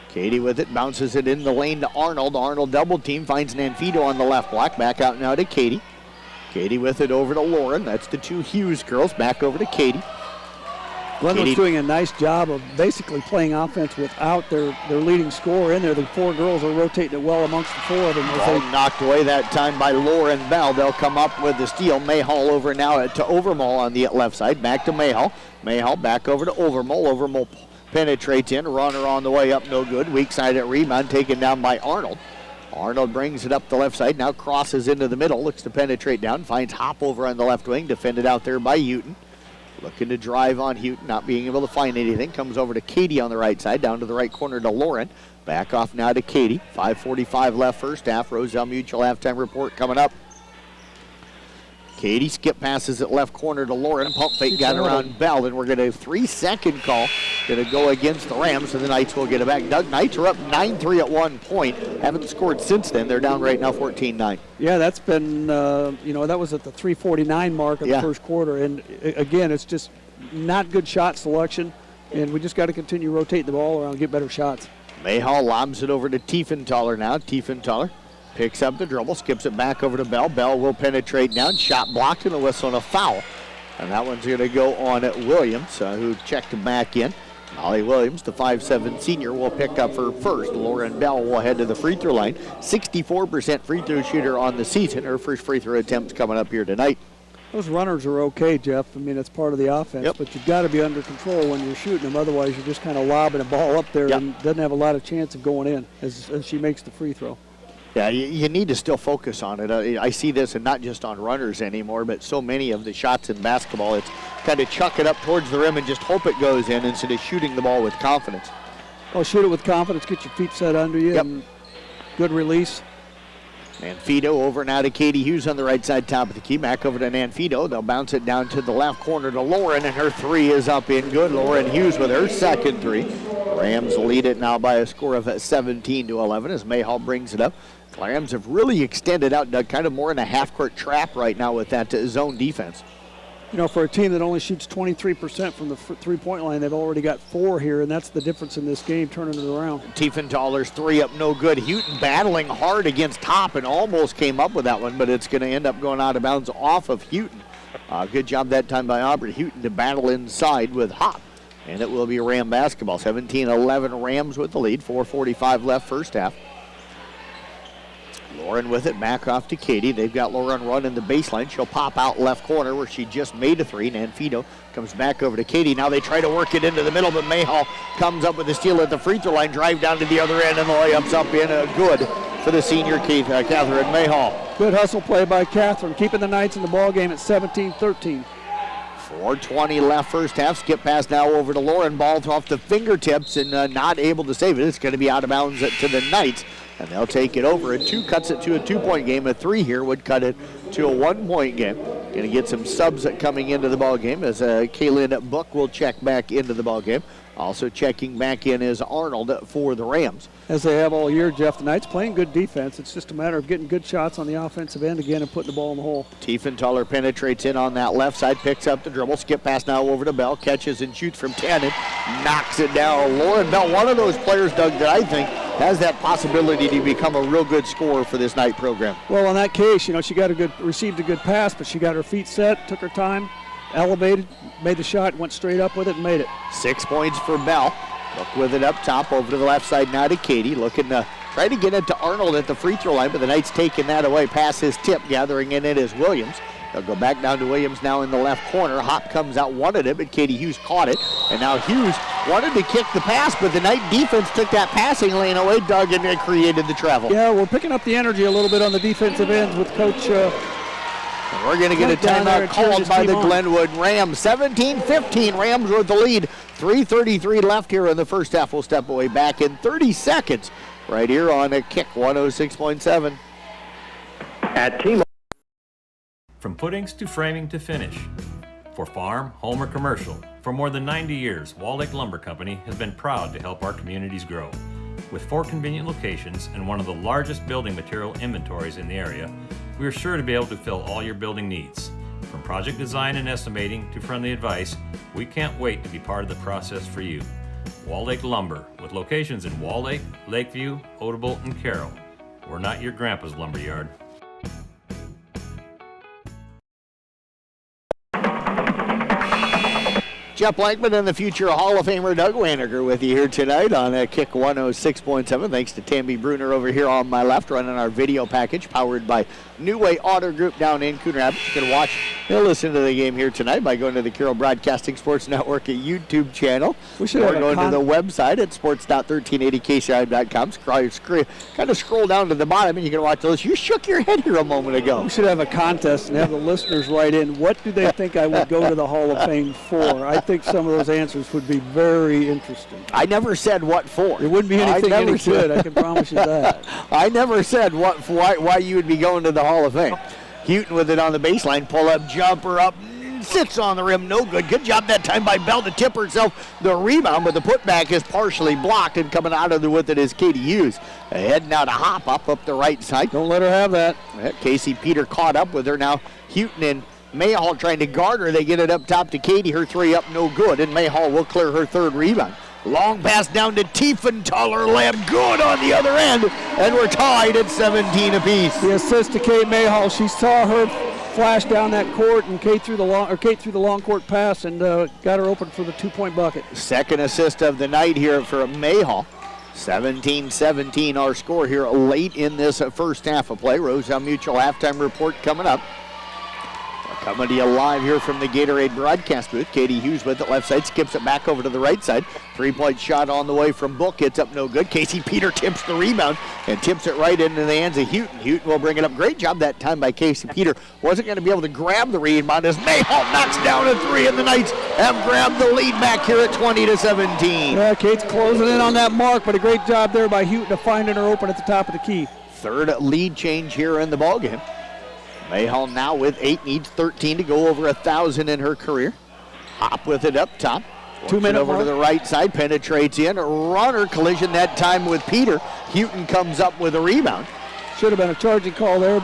Katie with it, bounces it in the lane to Arnold. Arnold double team, finds Nanfito on the left block. Back out now to Katie. Katie with it over to Lauren. That's the two Hughes girls. Back over to Katie. Glenwood's doing a nice job of basically playing offense without their leading scorer in there. The four girls are rotating it well amongst the four of them. Ball knocked away that time by Lauren Bell. They'll come up with the steal. Mayhall over now to Overmall on the left side. Back to Mayhall. Mayhall back over to Overmall. Overmall penetrates in. Runner on the way up, no good. Weak side at rebound, taken down by Arnold. Arnold brings it up the left side. Now crosses into the middle. Looks to penetrate down. Finds Hop over on the left wing. Defended out there by Houghton. Looking to drive on Houghton, not being able to find anything. Comes over to Katie on the right side, down to the right corner to Lauren. Back off now to Katie. 5:45 left first half. Roselle Mutual halftime report coming up. Katie skip passes at left corner to Lauren. Pump fake got around Bell, and we're going to have a 3-second call. Going to go against the Rams, so the Knights will get it back. Doug, Knights are up 9-3 at one point. Haven't scored since then. They're down right now 14-9. Yeah, that's been, that was at the 3:49 mark of the first quarter. And again, it's just not good shot selection, and we just got to continue rotating the ball around, get better shots. Mayhall lobs it over to Tiefenthaler now. Tiefenthaler picks up the dribble, skips it back over to Bell. Bell will penetrate down. Shot blocked and a whistle and a foul. And that one's going to go on at Williams, who checked him back in. Molly Williams, the 5'7" senior, will pick up her first. Lauren Bell will head to the free throw line. 64% free throw shooter on the season. Her first free throw attempt's coming up here tonight. Those runners are okay, Jeff. I mean, it's part of the offense, but you've got to be under control when you're shooting them. Otherwise, you're just kind of lobbing a ball up there and doesn't have a lot of chance of going in as she makes the free throw. Yeah, you need to still focus on it. I see this, and not just on runners anymore, but so many of the shots in basketball, it's kind of chuck it up towards the rim and just hope it goes in instead of shooting the ball with confidence. Well, shoot it with confidence, get your feet set under you, and good release. Nanfito over now to Katie Hughes on the right side, top of the key. Back over to Nanfito. They'll bounce it down to the left corner to Lauren, and her three is up in good. Lauren Hughes with her second three. Rams lead it now by a score of 17-11 as Mayhall brings it up. Rams have really extended out, Doug, kind of more in a half-court trap right now with that zone defense. You know, for a team that only shoots 23% from the three-point line, they've already got 4 here, and that's the difference in this game, turning it around. Tiefenthaler's three up, no good. Houghton battling hard against Top and almost came up with that one, but it's going to end up going out of bounds off of Houghton. Good job that time by Aubrey Houghton to battle inside with Hop, and it will be Ram basketball. 17-11 Rams with the lead, 4:45 left first half. Lauren with it, back off to Katie. They've got Lauren running the baseline. She'll pop out left corner where she just made a three. Nanfito comes back over to Katie. Now they try to work it into the middle, but Mayhall comes up with the steal at the free throw line, drive down to the other end, and the layup's up in. Good for the senior, Catherine Mayhall. Good hustle play by Catherine, keeping the Knights in the ball game at 17-13. 4:20 left first half. Skip pass now over to Lauren. Ball off the fingertips and not able to save it. It's going to be out of bounds to the Knights, and they'll take it over. A 2 cuts it to a 2-point game. A 3 here would cut it to a 1-point game. Going to get some subs coming into the ball game as Kaylin Book will check back into the ball game. Also checking back in is Arnold for the Rams. As they have all year, Jeff, the Knights playing good defense. It's just a matter of getting good shots on the offensive end again and putting the ball in the hole. Tiefenthaler penetrates in on that left side, picks up the dribble, skip pass now over to Bell, catches and shoots from 10 and knocks it down. Lauren Bell, one of those players, Doug, that I think has that possibility to become a real good scorer for this Knight program. Well, in that case, she received a good pass, but she got her feet set, took her time, elevated, made the shot, went straight up with it and made it. 6 points for Bell. Look with it up top, over to the left side now to Katie, looking to try to get it to Arnold at the free throw line, but the Knights taking that away. Pass his tip, gathering in it is Williams. They'll go back down to Williams now in the left corner. Hop comes out, wanted it, but Katie Hughes caught it. And now Hughes wanted to kick the pass, but the Knight defense took that passing lane away, Doug, and it created the travel. Yeah, we're picking up the energy a little bit on the defensive ends with Coach. We're going to get a timeout called by the Glenwood Rams. 17-15, Rams with the lead. 3:33 left here in the first half. We'll step away back in 30 seconds right here on a Kick 106.7. At T-Mobile. From footings to framing to finish. For farm, home, or commercial, for more than 90 years, Wall Lake Lumber Company has been proud to help our communities grow. With 4 convenient locations and one of the largest building material inventories in the area, we are sure to be able to fill all your building needs. From project design and estimating to friendly advice, we can't wait to be part of the process for you. Wall Lake Lumber, with locations in Wall Lake, Lakeview, Odebolt, and Carroll. We're not your grandpa's lumberyard. Jeff Blankman and the future Hall of Famer Doug Waniger with you here tonight on Kick 106.7. Thanks to Tammy Bruner over here on my left, running our video package powered by New Way Auto Group down in Coon Rapids. You can watch and listen to the game here tonight by going to the Carroll Broadcasting Sports Network YouTube channel. Or going to the website at sports.1380kci.com. Kind of scroll down to the bottom and you can watch those. You shook your head here a moment ago. We should have a contest and have the listeners write in, what do they think I would go to the Hall of Fame for? I think some of those answers would be very interesting. I never said what for. It wouldn't be anything any good, I can promise you that. I never said why you would be going to the Hall of Fame. Houghton with it on the baseline, pull up, jumper up, sits on the rim, no good. Good job that time by Bell to tip herself the rebound, but the putback is partially blocked, and coming out of there with it is Katie Hughes. Heading now to Hop up the right side. Don't let her have that. Casey Peter caught up with her now. Houghton and Mayhall trying to guard her. They get it up top to Katie. Her three up, no good, and Mayhall will clear her third rebound. Long pass down to Tiefenthaler, layup good on the other end, and we're tied at 17 apiece. The assist to Kate Mayhall. She saw her flash down that court, and Kate threw the long court pass and got her open for the 2-point bucket. Second assist of the night here for Mayhall. 17-17 our score here late in this first half of play. Roselle Mutual halftime report coming up. Coming to you live here from the Gatorade broadcast booth. Katie Hughes with it left side, skips it back over to the right side. 3-point shot on the way from Book. It's up no good. Casey Peter tips the rebound and tips it right into the hands of Houghton. Houghton will bring it up. Great job that time by Casey Peter. Wasn't going to be able to grab the rebound as Mayhall knocks down a three, and the Knights have grabbed the lead back here at 20-17. Yeah, Kate's closing in on that mark, but a great job there by Houghton of finding her open at the top of the key. Third lead change here in the ballgame. Mayhall now with 8, needs 13 to go over 1,000 in her career. Hop with it up top. 2 minutes over to the right side, penetrates in. Runner collision that time with Peter. Houghton comes up with a rebound. Should have been a charging call there.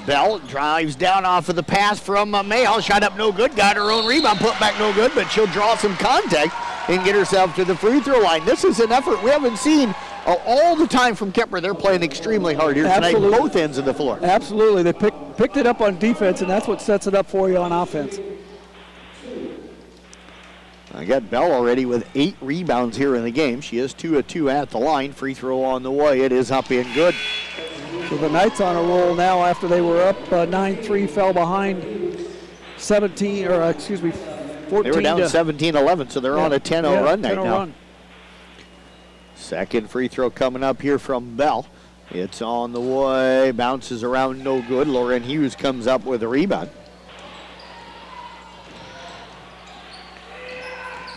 Bell drives down off of the pass from Mayhall. Shot up no good, got her own rebound, put back no good, but she'll draw some contact and get herself to the free throw line. This is an effort we haven't seen all the time from Kuemper. They're playing extremely hard here tonight, both ends of the floor. Absolutely. They picked it up on defense, and that's what sets it up for you on offense. I got Bell already with 8 rebounds here in the game. She is 2 of 2 at the line. Free throw on the way. It is up and good. So the Knights on a roll now after they were up 9-3, fell behind 14. They were down 17-11, so they're on a 10-0 run right now. Second free throw coming up here from Bell. It's on the way, bounces around, no good. Lauren Hughes comes up with a rebound.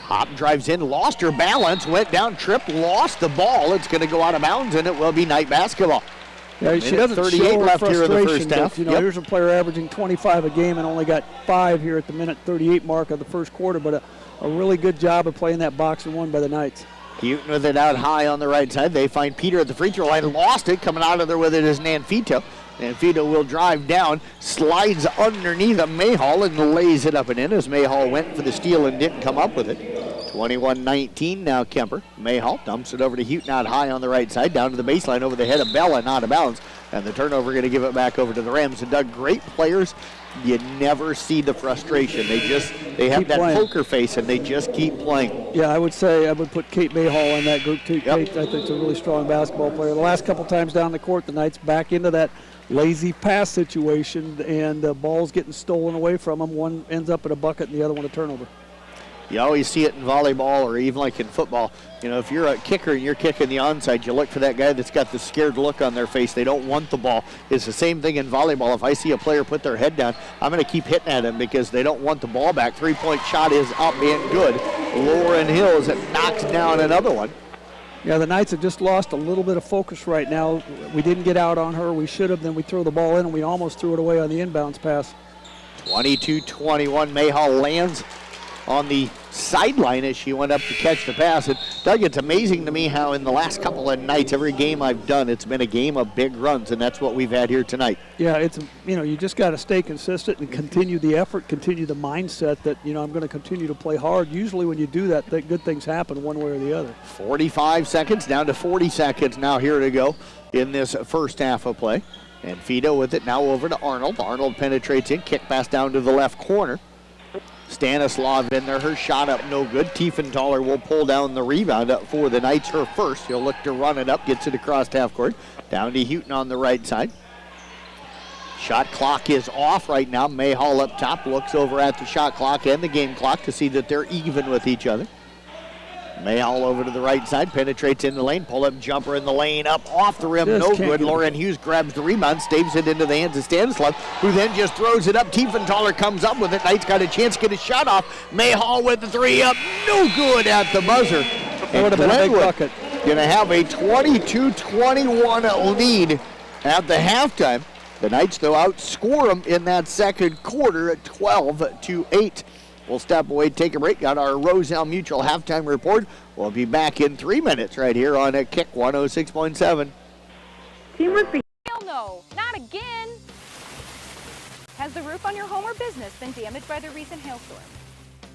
Hop drives in, lost her balance, went down, tripped, lost the ball. It's going to go out of bounds, and it will be Knight basketball. Yeah, she doesn't 38 show her left here in the first frustration, half. but, here's a player averaging 25 a game and only got 5 here at the minute 38 mark of the first quarter, but a really good job of playing that box and one by the Knights. Houghton with it out high on the right side. They find Peter at the free throw line. Lost it. Coming out of there with it is Nanfito. Nanfito will drive down, slides underneath a Mayhall and lays it up and in as Mayhall went for the steal and didn't come up with it. 21-19 now Kuemper. Mayhall dumps it over to Houghton out high on the right side, down to the baseline over the head of Bella and out of bounds. And the turnover going to give it back over to the Rams. And Doug, great players. You never see the frustration. They have keep that playing. poker face and they just keep playing. Yeah, I would say I would put Kate Mayhall in that group too. Yep. Kate, I think, is a really strong basketball player. The last couple times down the court, the Knights back into that lazy pass situation, and the ball's getting stolen away from them. One ends up at a bucket and the other one a turnover. You always see it in volleyball or even like in football. If you're a kicker and you're kicking the onside, you look for that guy that's got the scared look on their face. They don't want the ball. It's the same thing in volleyball. If I see a player put their head down, I'm going to keep hitting at him because they don't want the ball back. Three-point shot is up and good. Lauren Hills knocks down another one. Yeah, the Knights have just lost a little bit of focus right now. We didn't get out on her. We should have. Then we throw the ball in, and we almost threw it away on the inbounds pass. 22-21. Mayhall lands on the sideline as she went up to catch the pass. And Doug, it's amazing to me how in the last couple of nights, every game I've done, it's been a game of big runs, and that's what we've had here tonight. Yeah, it's you just got to stay consistent and continue the effort, continue the mindset that I'm going to continue to play hard. Usually when you do that, good things happen one way or the other. 45 seconds down to 40 seconds now here to go in this first half of play. And Fido with it now over to Arnold. Arnold penetrates in, kick pass down to the left corner. Stanislav in there, her shot up no good. Tiefenthaler will pull down the rebound up for the Knights, her first. He'll look to run it up, gets it across half court. Down to Houghton on the right side. Shot clock is off right now. Mayhall up top looks over at the shot clock and the game clock to see that they're even with each other. Mayhall over to the right side, penetrates in the lane, pull-up jumper in the lane, up off the rim, no good. Lauren Hughes grabs the rebound, staves it into the hands of Stanislav, who then just throws it up. Tiefenthaler comes up with it. Knights got a chance to get a shot off. Mayhall with the three up, no good at the buzzer. And Glenwood going to have a 22-21 lead at the halftime. The Knights, though, outscore them in that second quarter at 12-8. We'll step away, take a break. Got our Roselle Mutual halftime report. We'll be back in 3 minutes right here on a Kick 106.7. Teamwork. Hell no, not again. Has the roof on your home or business been damaged by the recent hailstorm?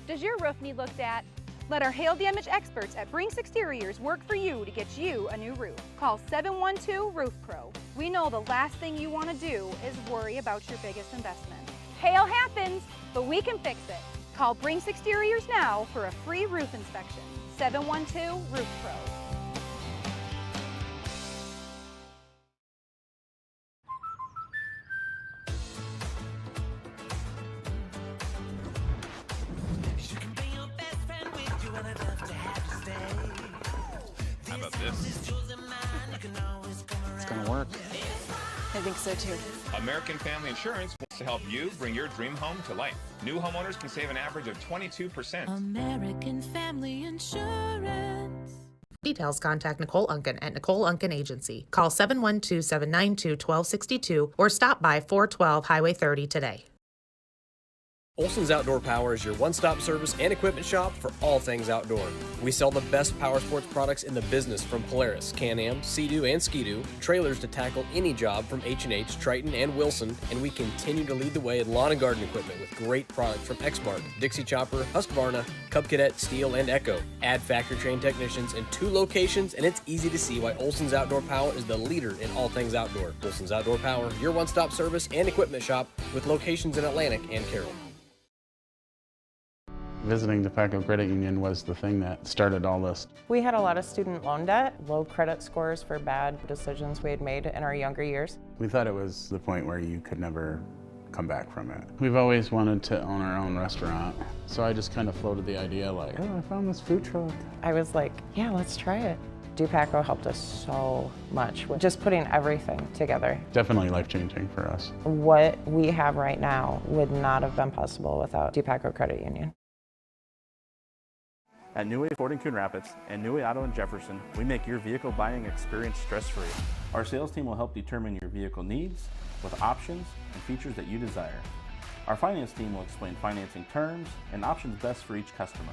Does your roof need looked at? Let our hail damage experts at Brinks Exteriors work for you to get you a new roof. Call 712 Roof Pro. We know the last thing you want to do is worry about your biggest investment. Hail happens, but we can fix it. Call Brinks Exteriors now for a free roof inspection. 712 Roof Pro. How about this? It's gonna work. I think so too. American Family Insurance wants to help you bring your dream home to life. New homeowners can save an average of 22%. American Family Insurance. Details, contact Nicole Unken at Nicole Unken Agency. Call 712-792-1262 or stop by 412 Highway 30 today. Olson's Outdoor Power is your one-stop service and equipment shop for all things outdoor. We sell the best power sports products in the business, from Polaris, Can-Am, Sea-Doo, and Ski-Doo, trailers to tackle any job from H&H, Triton, and Wilson, and we continue to lead the way in lawn and garden equipment with great products from Exmark, Dixie Chopper, Husqvarna, Cub Cadet, Steel, and Echo. Add factory-trained technicians in 2 locations, and it's easy to see why Olson's Outdoor Power is the leader in all things outdoor. Olson's Outdoor Power, your one-stop service and equipment shop with locations in Atlantic and Carroll. Visiting DePaco Credit Union was the thing that started all this. We had a lot of student loan debt, low credit scores for bad decisions we had made in our younger years. We thought it was the point where you could never come back from it. We've always wanted to own our own restaurant, so I just kind of floated the idea like, oh, I found this food truck. I was like, yeah, let's try it. DePaco helped us so much with just putting everything together. Definitely life-changing for us. What we have right now would not have been possible without DePaco Credit Union. At New Way Ford in Coon Rapids and New Way Auto in Jefferson, we make your vehicle buying experience stress-free. Our sales team will help determine your vehicle needs with options and features that you desire. Our finance team will explain financing terms and options best for each customer.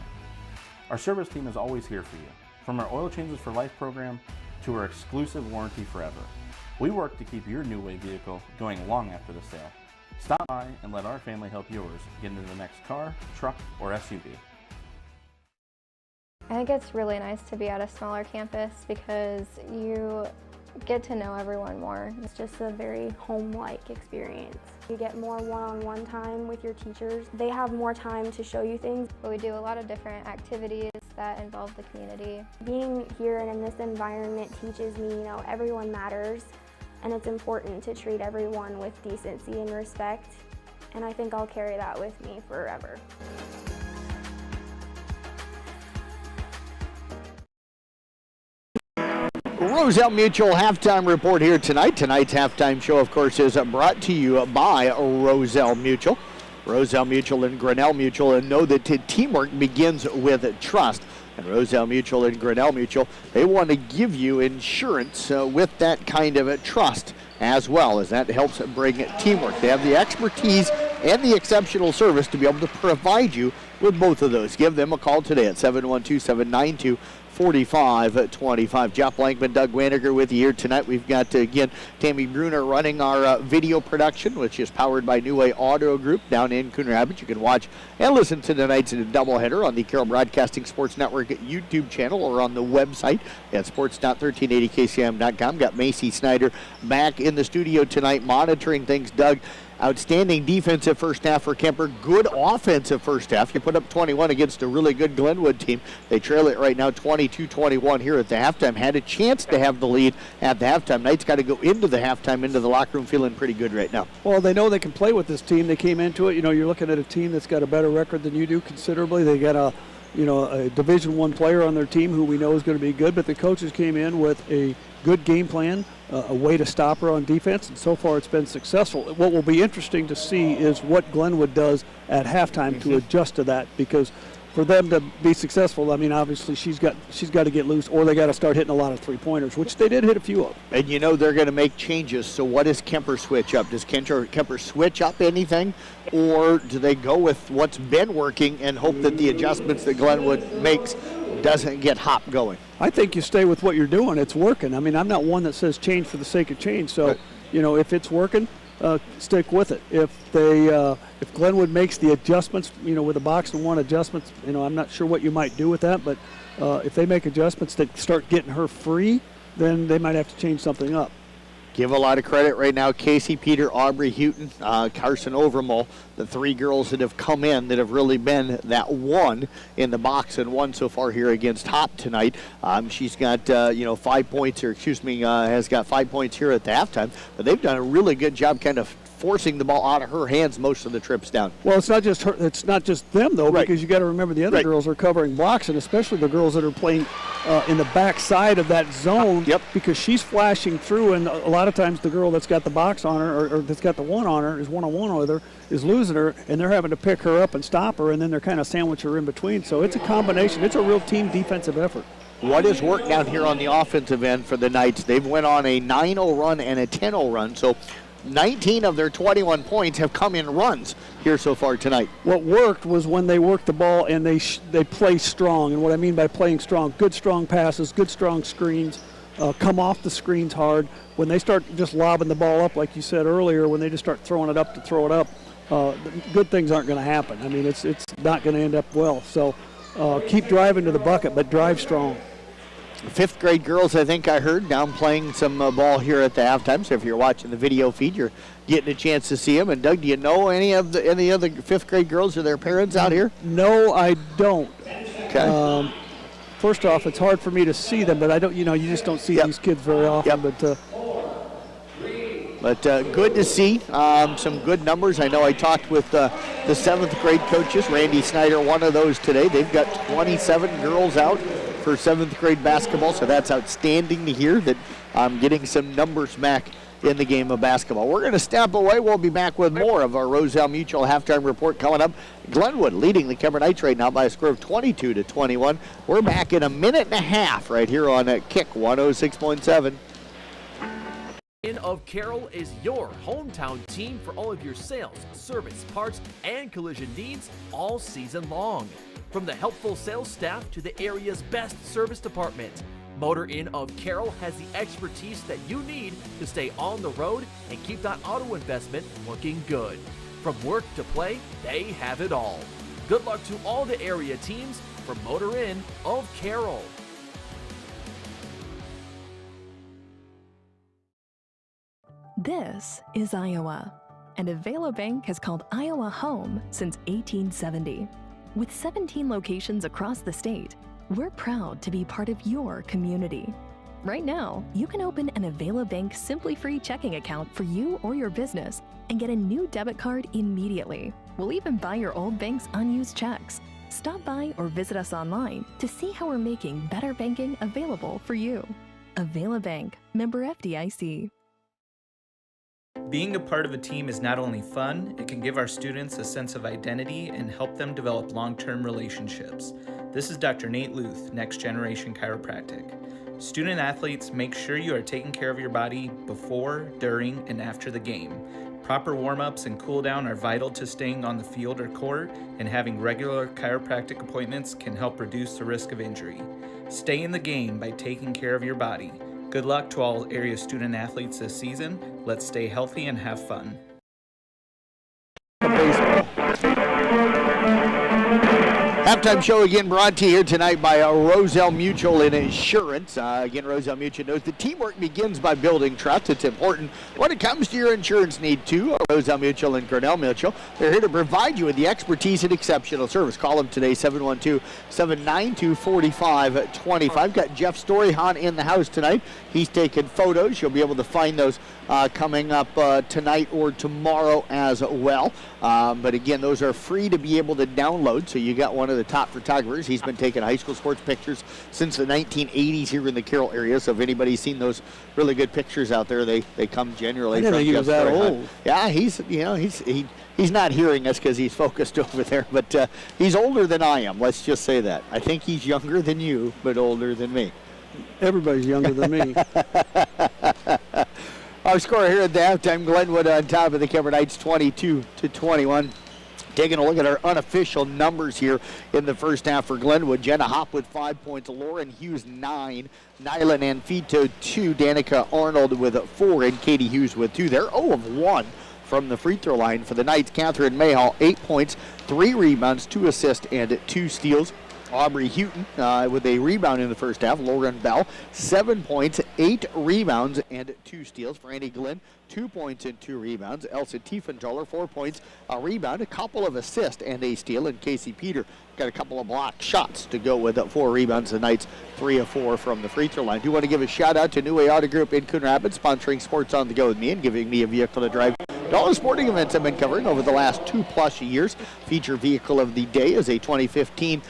Our service team is always here for you, from our Oil Changes for Life program to our exclusive warranty forever. We work to keep your New Way vehicle going long after the sale. Stop by and let our family help yours get into the next car, truck, or SUV. I think it's really nice to be at a smaller campus because you get to know everyone more. It's just a very home-like experience. You get more one-on-one time with your teachers. They have more time to show you things. But we do a lot of different activities that involve the community. Being here and in this environment teaches me, everyone matters, and it's important to treat everyone with decency and respect. And I think I'll carry that with me forever. Roselle Mutual halftime report here tonight. Tonight's halftime show, of course, is brought to you by Roselle Mutual. Roselle Mutual and Grinnell Mutual, and know that teamwork begins with trust. And Roselle Mutual and Grinnell Mutual, they want to give you insurance with that kind of trust as well, as that helps bring teamwork. They have the expertise and the exceptional service to be able to provide you with both of those. Give them a call today at 712-792-4525. Jeff Blankman, Doug Waniger with you here tonight. We've got, again, Tammy Bruner running our video production, which is powered by New Way Auto Group down in Coon Rapids. You can watch and listen to tonight's doubleheader on the Carroll Broadcasting Sports Network YouTube channel or on the website at sports.1380kcm.com. Got Macy Snyder back in the studio tonight monitoring things. Doug, outstanding defensive first half for Kuemper. Good offensive first half. You put up 21 against a really good Glenwood team. They trail it right now 22-21 here at the halftime. Had a chance to have the lead at the halftime. Knights got to go into the halftime, into the locker room feeling pretty good right now. Well, they know they can play with this team. They came into it. You're looking at a team that's got a better record than you do considerably. They got a Division I player on their team who we know is going to be good, but the coaches came in with a good game plan, a way to stop her on defense, and so far it's been successful. What will be interesting to see is what Glenwood does at halftime to adjust to that, because for them to be successful, obviously she's got to get loose, or they got to start hitting a lot of three-pointers, which they did hit a few of. And they're going to make changes. So what does Kuemper switch up? Does Kuemper switch up anything, or do they go with what's been working and hope that the adjustments that Glenwood makes doesn't get hop going? I think you stay with what you're doing. It's working. I'm not one that says change for the sake of change. So, right. If it's working, stick with it. If Glenwood makes the adjustments, with a box and one adjustments, I'm not sure what you might do with that, but if they make adjustments that start getting her free, then they might have to change something up. Give a lot of credit right now. Casey Peter, Aubrey Houghton, Carson Overmole, the three girls that have come in that have really been that one in the box and one so far here against Hop tonight. She's got, 5 points, has got 5 points here at the halftime. But they've done a really good job kind of forcing the ball out of her hands most of the trips down. Well, it's not just her. It's not just them, though, right. Because you got to remember the other girls are covering blocks, and especially the girls that are playing in the back side of that zone. Yep. Because she's flashing through, and a lot of times the girl that's got the box on her or that's got the one on her is one-on-one with her, is losing her, and they're having to pick her up and stop her, and then they're kind of sandwich her in between. So it's a combination. It's a real team defensive effort. What has worked down here on the offensive end for the Knights? They've went on a 9-0 run and a 10-0 run. So 19 of their 21 points have come in runs here so far tonight. What worked was when they worked the ball and they play strong. And what I mean by playing strong, good strong passes, good strong screens, come off the screens hard. When they start just lobbing the ball up, like you said earlier, when they just start throwing it up to throw it up, good things aren't going to happen. It's not going to end up well. So keep driving to the bucket, but drive strong. Fifth grade girls, I think I heard, down playing some ball here at the halftime. So if you're watching the video feed, you're getting a chance to see them. And Doug, do you know any other fifth grade girls or their parents out here? No, I don't. Okay. First off, it's hard for me to see them, but I don't. You just don't see these kids very often. Yep. But good to see some good numbers. I know I talked with the 7th grade coaches. Randy Snyder, one of those today. They've got 27 girls out for 7th grade basketball, so that's outstanding to hear that I'm getting some numbers back in the game of basketball. We're going to step away. We'll be back with more of our Roselle Mutual halftime report coming up. Glenwood leading the Kuemper Knights right now by a score of 22-21. We're back in a minute and a half right here on Kick 106.7. Of Carroll is your hometown team for all of your sales, service, parts, and collision needs all season long. From the helpful sales staff to the area's best service department, Motor Inn of Carroll has the expertise that you need to stay on the road and keep that auto investment looking good. From work to play, they have it all. Good luck to all the area teams from Motor Inn of Carroll. This is Iowa, and Avela Bank has called Iowa home since 1870. With 17 locations across the state, we're proud to be part of your community. Right now, you can open an Avela Bank Simply Free checking account for you or your business and get a new debit card immediately. We'll even buy your old bank's unused checks. Stop by or visit us online to see how we're making better banking available for you. Avela Bank, member FDIC. Being a part of a team is not only fun, it can give our students a sense of identity and help them develop long-term relationships. This is Dr. Nate Luth, Next Generation Chiropractic. Student athletes, make sure you are taking care of your body before, during, and after the game. Proper warm-ups and cool-down are vital to staying on the field or court, and having regular chiropractic appointments can help reduce the risk of injury. Stay in the game by taking care of your body. Good luck to all area student athletes this season. Let's stay healthy and have fun. Halftime show again brought to you here tonight by Roselle Mutual Insurance. Again, Roselle Mutual knows that teamwork begins by building trust. It's important when it comes to your insurance need too. Roselle Mutual and Cornell Mutual, they're here to provide you with the expertise and exceptional service. Call them today, 712-792-4525. Got Jeff Storyhan in the house tonight. He's taking photos. You'll be able to find those coming up tonight or tomorrow as well. But again, those are free to be able to download. So you got one of the top photographers. He's been taking high school sports pictures since the 1980s here in the Carroll area. So if anybody's seen those really good pictures out there, they come generally from he was that old. Yeah, he's not hearing us because he's focused over there, but he's older than I am. Let's just say that. I think he's younger than you, but older than me. Everybody's younger than me. Our score here at the halftime, Glenwood on top of the Kuemper Knights, 22-21. Taking a look at our unofficial numbers here in the first half for Glenwood. Jenna Hopp with 5 points, Lauren Hughes 9, Nyla Nanfito 2, Danica Arnold with 4, and Katie Hughes with 2. They're 0 of 1 from the free throw line for the Knights. Catherine Mayhall, 8 points, 3 rebounds, 2 assists, and 2 steals. Aubrey Houghton with a rebound in the first half. Lauren Bell, 7 points, 8 rebounds, and 2 steals. For Annie Glenn, 2 points and 2 rebounds. Elsa Tiefenthaler, 4 points, a rebound, a couple of assists, and a steal. And Casey Peter got a couple of blocked shots to go with 4 rebounds. The Knights 3 of 4 from the free throw line. Do want to give a shout out to New Way Auto Group in Coon Rapids, sponsoring Sports on the Go with me and giving me a vehicle to drive. All the sporting events I've been covering over the last 2+ years. Feature vehicle of the day is a 2015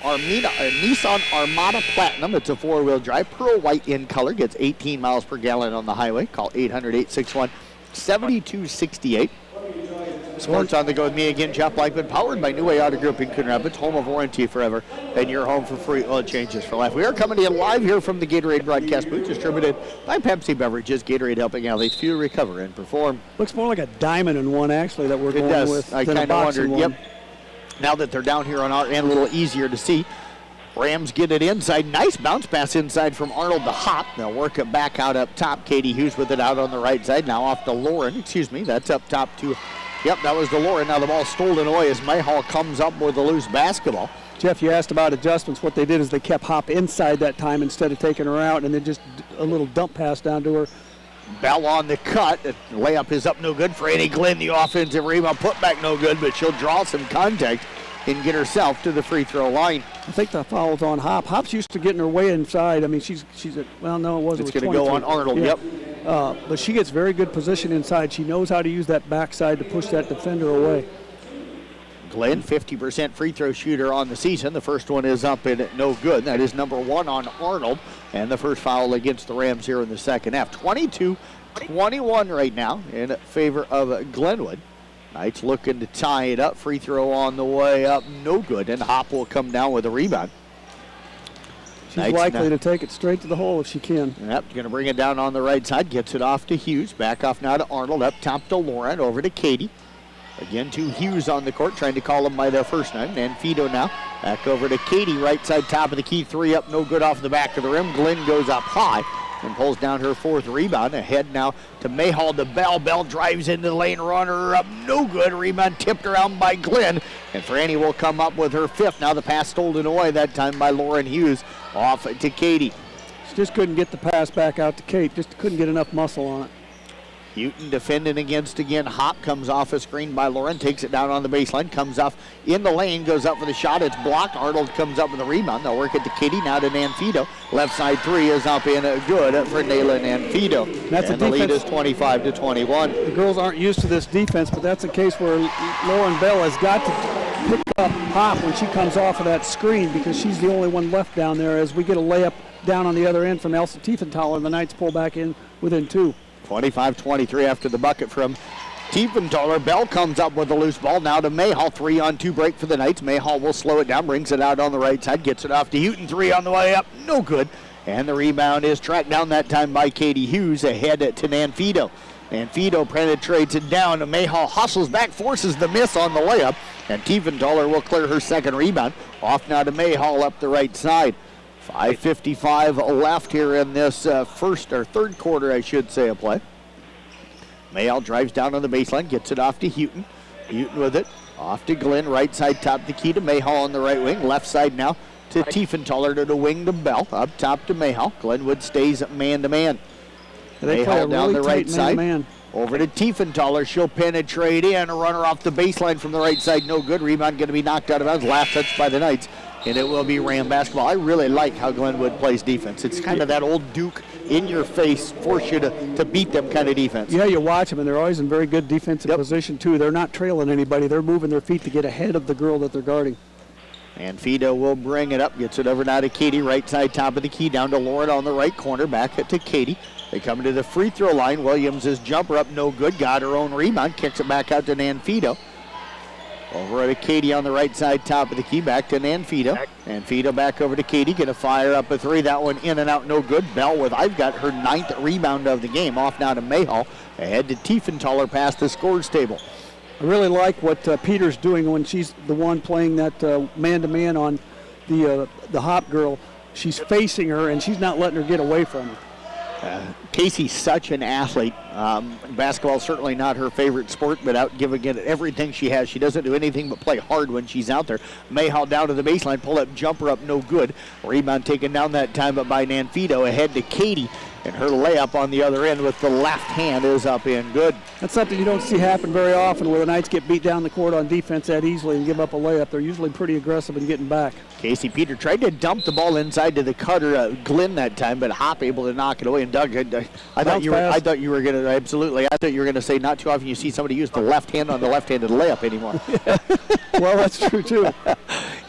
Nissan Armada Platinum. It's a 4-wheel drive, pearl white in color, gets 18 miles per gallon on the highway. Call 800-861-7268. Sports on the Go with me again, Jeff Blackman, powered by New Way Auto Group in Coon Rapids, home of warranty forever, and your home for free oil changes for life. We are coming to you live here from the Gatorade broadcast booth, distributed by Pepsi Beverages. Gatorade helping athletes fuel, recover, and perform. Looks more like a diamond in one, actually, that we're going with. I kind of wondered. Yep. Now that they're down here on our end, a little easier to see. Rams get it inside. Nice bounce pass inside from Arnold to Hop. They'll work it back out up top. Katie Hughes with it out on the right side. Now off to Lauren. That's up top to, yep, that was to Lauren. Now the ball stolen away as Mayhall comes up with a loose basketball. Jeff, you asked about adjustments. What they did is they kept Hop inside that time instead of taking her out, and then just a little dump pass down to her. Bell on the cut. The layup is up no good for Annie Glenn. The offensive rebound put back no good, but she'll draw some contact and get herself to the free throw line. I think the foul's on Hop. Hop's used to getting her way inside. I mean, she's at, well, no, it wasn't. It's going to go on Arnold, yeah. Yep. But she gets very good position inside. She knows how to use that backside to push that defender away. Glenn, 50% free throw shooter on the season. The first one is up and no good. That is number 1 on Arnold. And the first foul against the Rams here in the second half. 22-21 21 right now in favor of Glenwood. Knights looking to tie it up. Free throw on the way up, no good, and Hop will come down with a rebound. She's likely to take it straight to the hole if she can. Yep, going to bring it down on the right side. Gets it off to Hughes. Back off now to Arnold. Up top to Lauren. Over to Katie. Again to Hughes on the court, trying to call him by their first name. Nanfido now. Back over to Katie. Right side, top of the key. 3 up, no good off the back of the rim. Glenn goes up high and pulls down her 4th rebound. Ahead now to Mayhall to Bell. Bell drives into the lane, runner up, no good. Rebound tipped around by Glenn. And Franny will come up with her 5th. Now the pass stolen away, that time by Lauren Hughes. Off to Katie. She just couldn't get the pass back out to Kate. Just couldn't get enough muscle on it. Houghton defending against again. Hop comes off a screen by Lauren, takes it down on the baseline, comes off in the lane, goes up for the shot. It's blocked. Arnold comes up with a rebound. They'll work it to Katie, now to Nanfido. Left side 3 is up in good for Nayla Nanfido. And the lead is 25-21. The girls aren't used to this defense, but that's a case where Lauren Bell has got to pick up Hop when she comes off of that screen, because she's the only one left down there as we get a layup down on the other end from Elsa Tiefenthaler, and the Knights pull back in within 2. 25-23 after the bucket from Tiefenthaler. Bell comes up with a loose ball. Now to Mayhall. 3-on-2 break for the Knights. Mayhall will slow it down, brings it out on the right side, gets it off to Houghton. 3 on the way up, no good. And the rebound is tracked down that time by Katie Hughes, ahead to Nanfido. Nanfido penetrates it down. Mayhall hustles back, forces the miss on the layup, and Tiefenthaler will clear her 2nd rebound. Off now to Mayhall up the right side. 5:55 left here in this 3rd quarter, I should say, of play. Mayhall drives down on the baseline, gets it off to Houghton. Houghton with it, off to Glenn, right side top of the key to Mayhall on the right wing. Left side now to Tiefenthaler to the wing to Bell. Up top to Mayhall. Glenwood stays man-to-man. Mayhall down the right side. Over to Tiefenthaler. She'll penetrate in. A runner off the baseline from the right side. No good. Rebound going to be knocked out of bounds. Last touch by the Knights. And it will be Ram basketball. I really like how Glenwood plays defense. It's kind of that old Duke, in-your-face, force you to beat them kind of defense. Yeah, you watch them, and they're always in very good defensive position, too. They're not trailing anybody. They're moving their feet to get ahead of the girl that they're guarding. And Fido will bring it up, gets it over now to Katie, right side, top of the key, down to Lauren on the right corner, back to Katie. They come to the free throw line. Williams' jumper up, no good, got her own rebound, kicks it back out to Nanfido. Over to Katie on the right side, top of the key, back to Nanfido. Nanfido back over to Katie, gonna fire up a 3, that one in and out, no good. Bell with, I've got her 9th rebound of the game, off now to Mayhall, ahead to Tiefenthaler past the scores table. I really like what Peter's doing when she's the one playing that man-to-man on the Hop girl. She's facing her, and she's not letting her get away from her. Casey's such an athlete. Basketball is certainly not her favorite sport, but out giving it everything she has. She doesn't do anything but play hard when she's out there. Mayhall down to the baseline, pull up, jumper up, no good. Rebound taken down that time by Nanfido, ahead to Katie. And her layup on the other end with the left hand is up in good. That's something you don't see happen very often, where the Knights get beat down the court on defense that easily and give up a layup. They're usually pretty aggressive in getting back. Casey Peter tried to dump the ball inside to the cutter, Glenn that time, but Hop able to knock it away. And Doug, I thought you were going to absolutely. I thought you were going to say not too often you see somebody use the left hand on the left-handed layup anymore. Well, that's true too.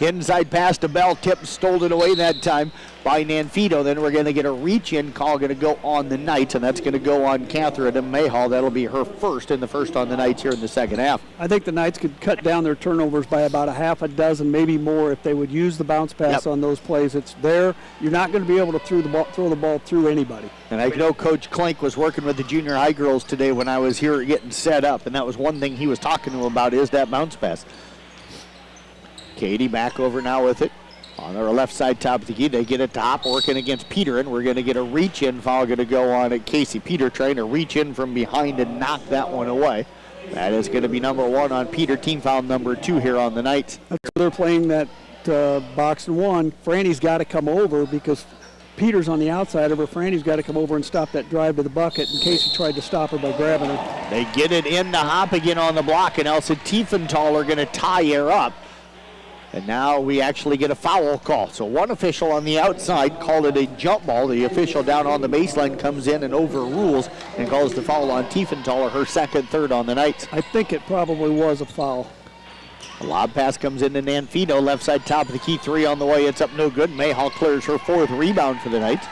Inside pass to Bell, tip stolen away that time by Nanfido. Then we're going to get a reach-in call going to go on the Knights, and that's going to go on Catherine and Mayhall. That'll be her first on the Knights here in the second half. I think the Knights could cut down their turnovers by about a half a dozen, maybe more, if they would use the bounce pass on those plays. It's there. You're not going to be able to throw the ball through anybody. And I know Coach Klink was working with the junior high girls today when I was here getting set up, and that was one thing he was talking to them about, is that bounce pass. Katie back over now with it. On their left side, top of the key, they get it to Hop, working against Peter, and we're going to get a reach-in foul going to go on at Casey Peter, trying to reach in from behind and knock that one away. That is going to be number 1 on Peter, team foul number 2 here on the Knights. They're playing that box and one. Franny's got to come over because Peter's on the outside of her. Franny's got to come over and stop that drive to the bucket, and Casey tried to stop her by grabbing her. They get it in to Hop again on the block, and Elsa Tiefenthaler going to tie her up. And now we actually get a foul call. So one official on the outside called it a jump ball. The official down on the baseline comes in and overrules and calls the foul on Tiefenthaler, her second, third on the Knights. I think it probably was a foul. A lob pass comes into Nanfido, left side top of the key, 3 on the way. It's up no good. Mayhall clears her 4th rebound for the Knights.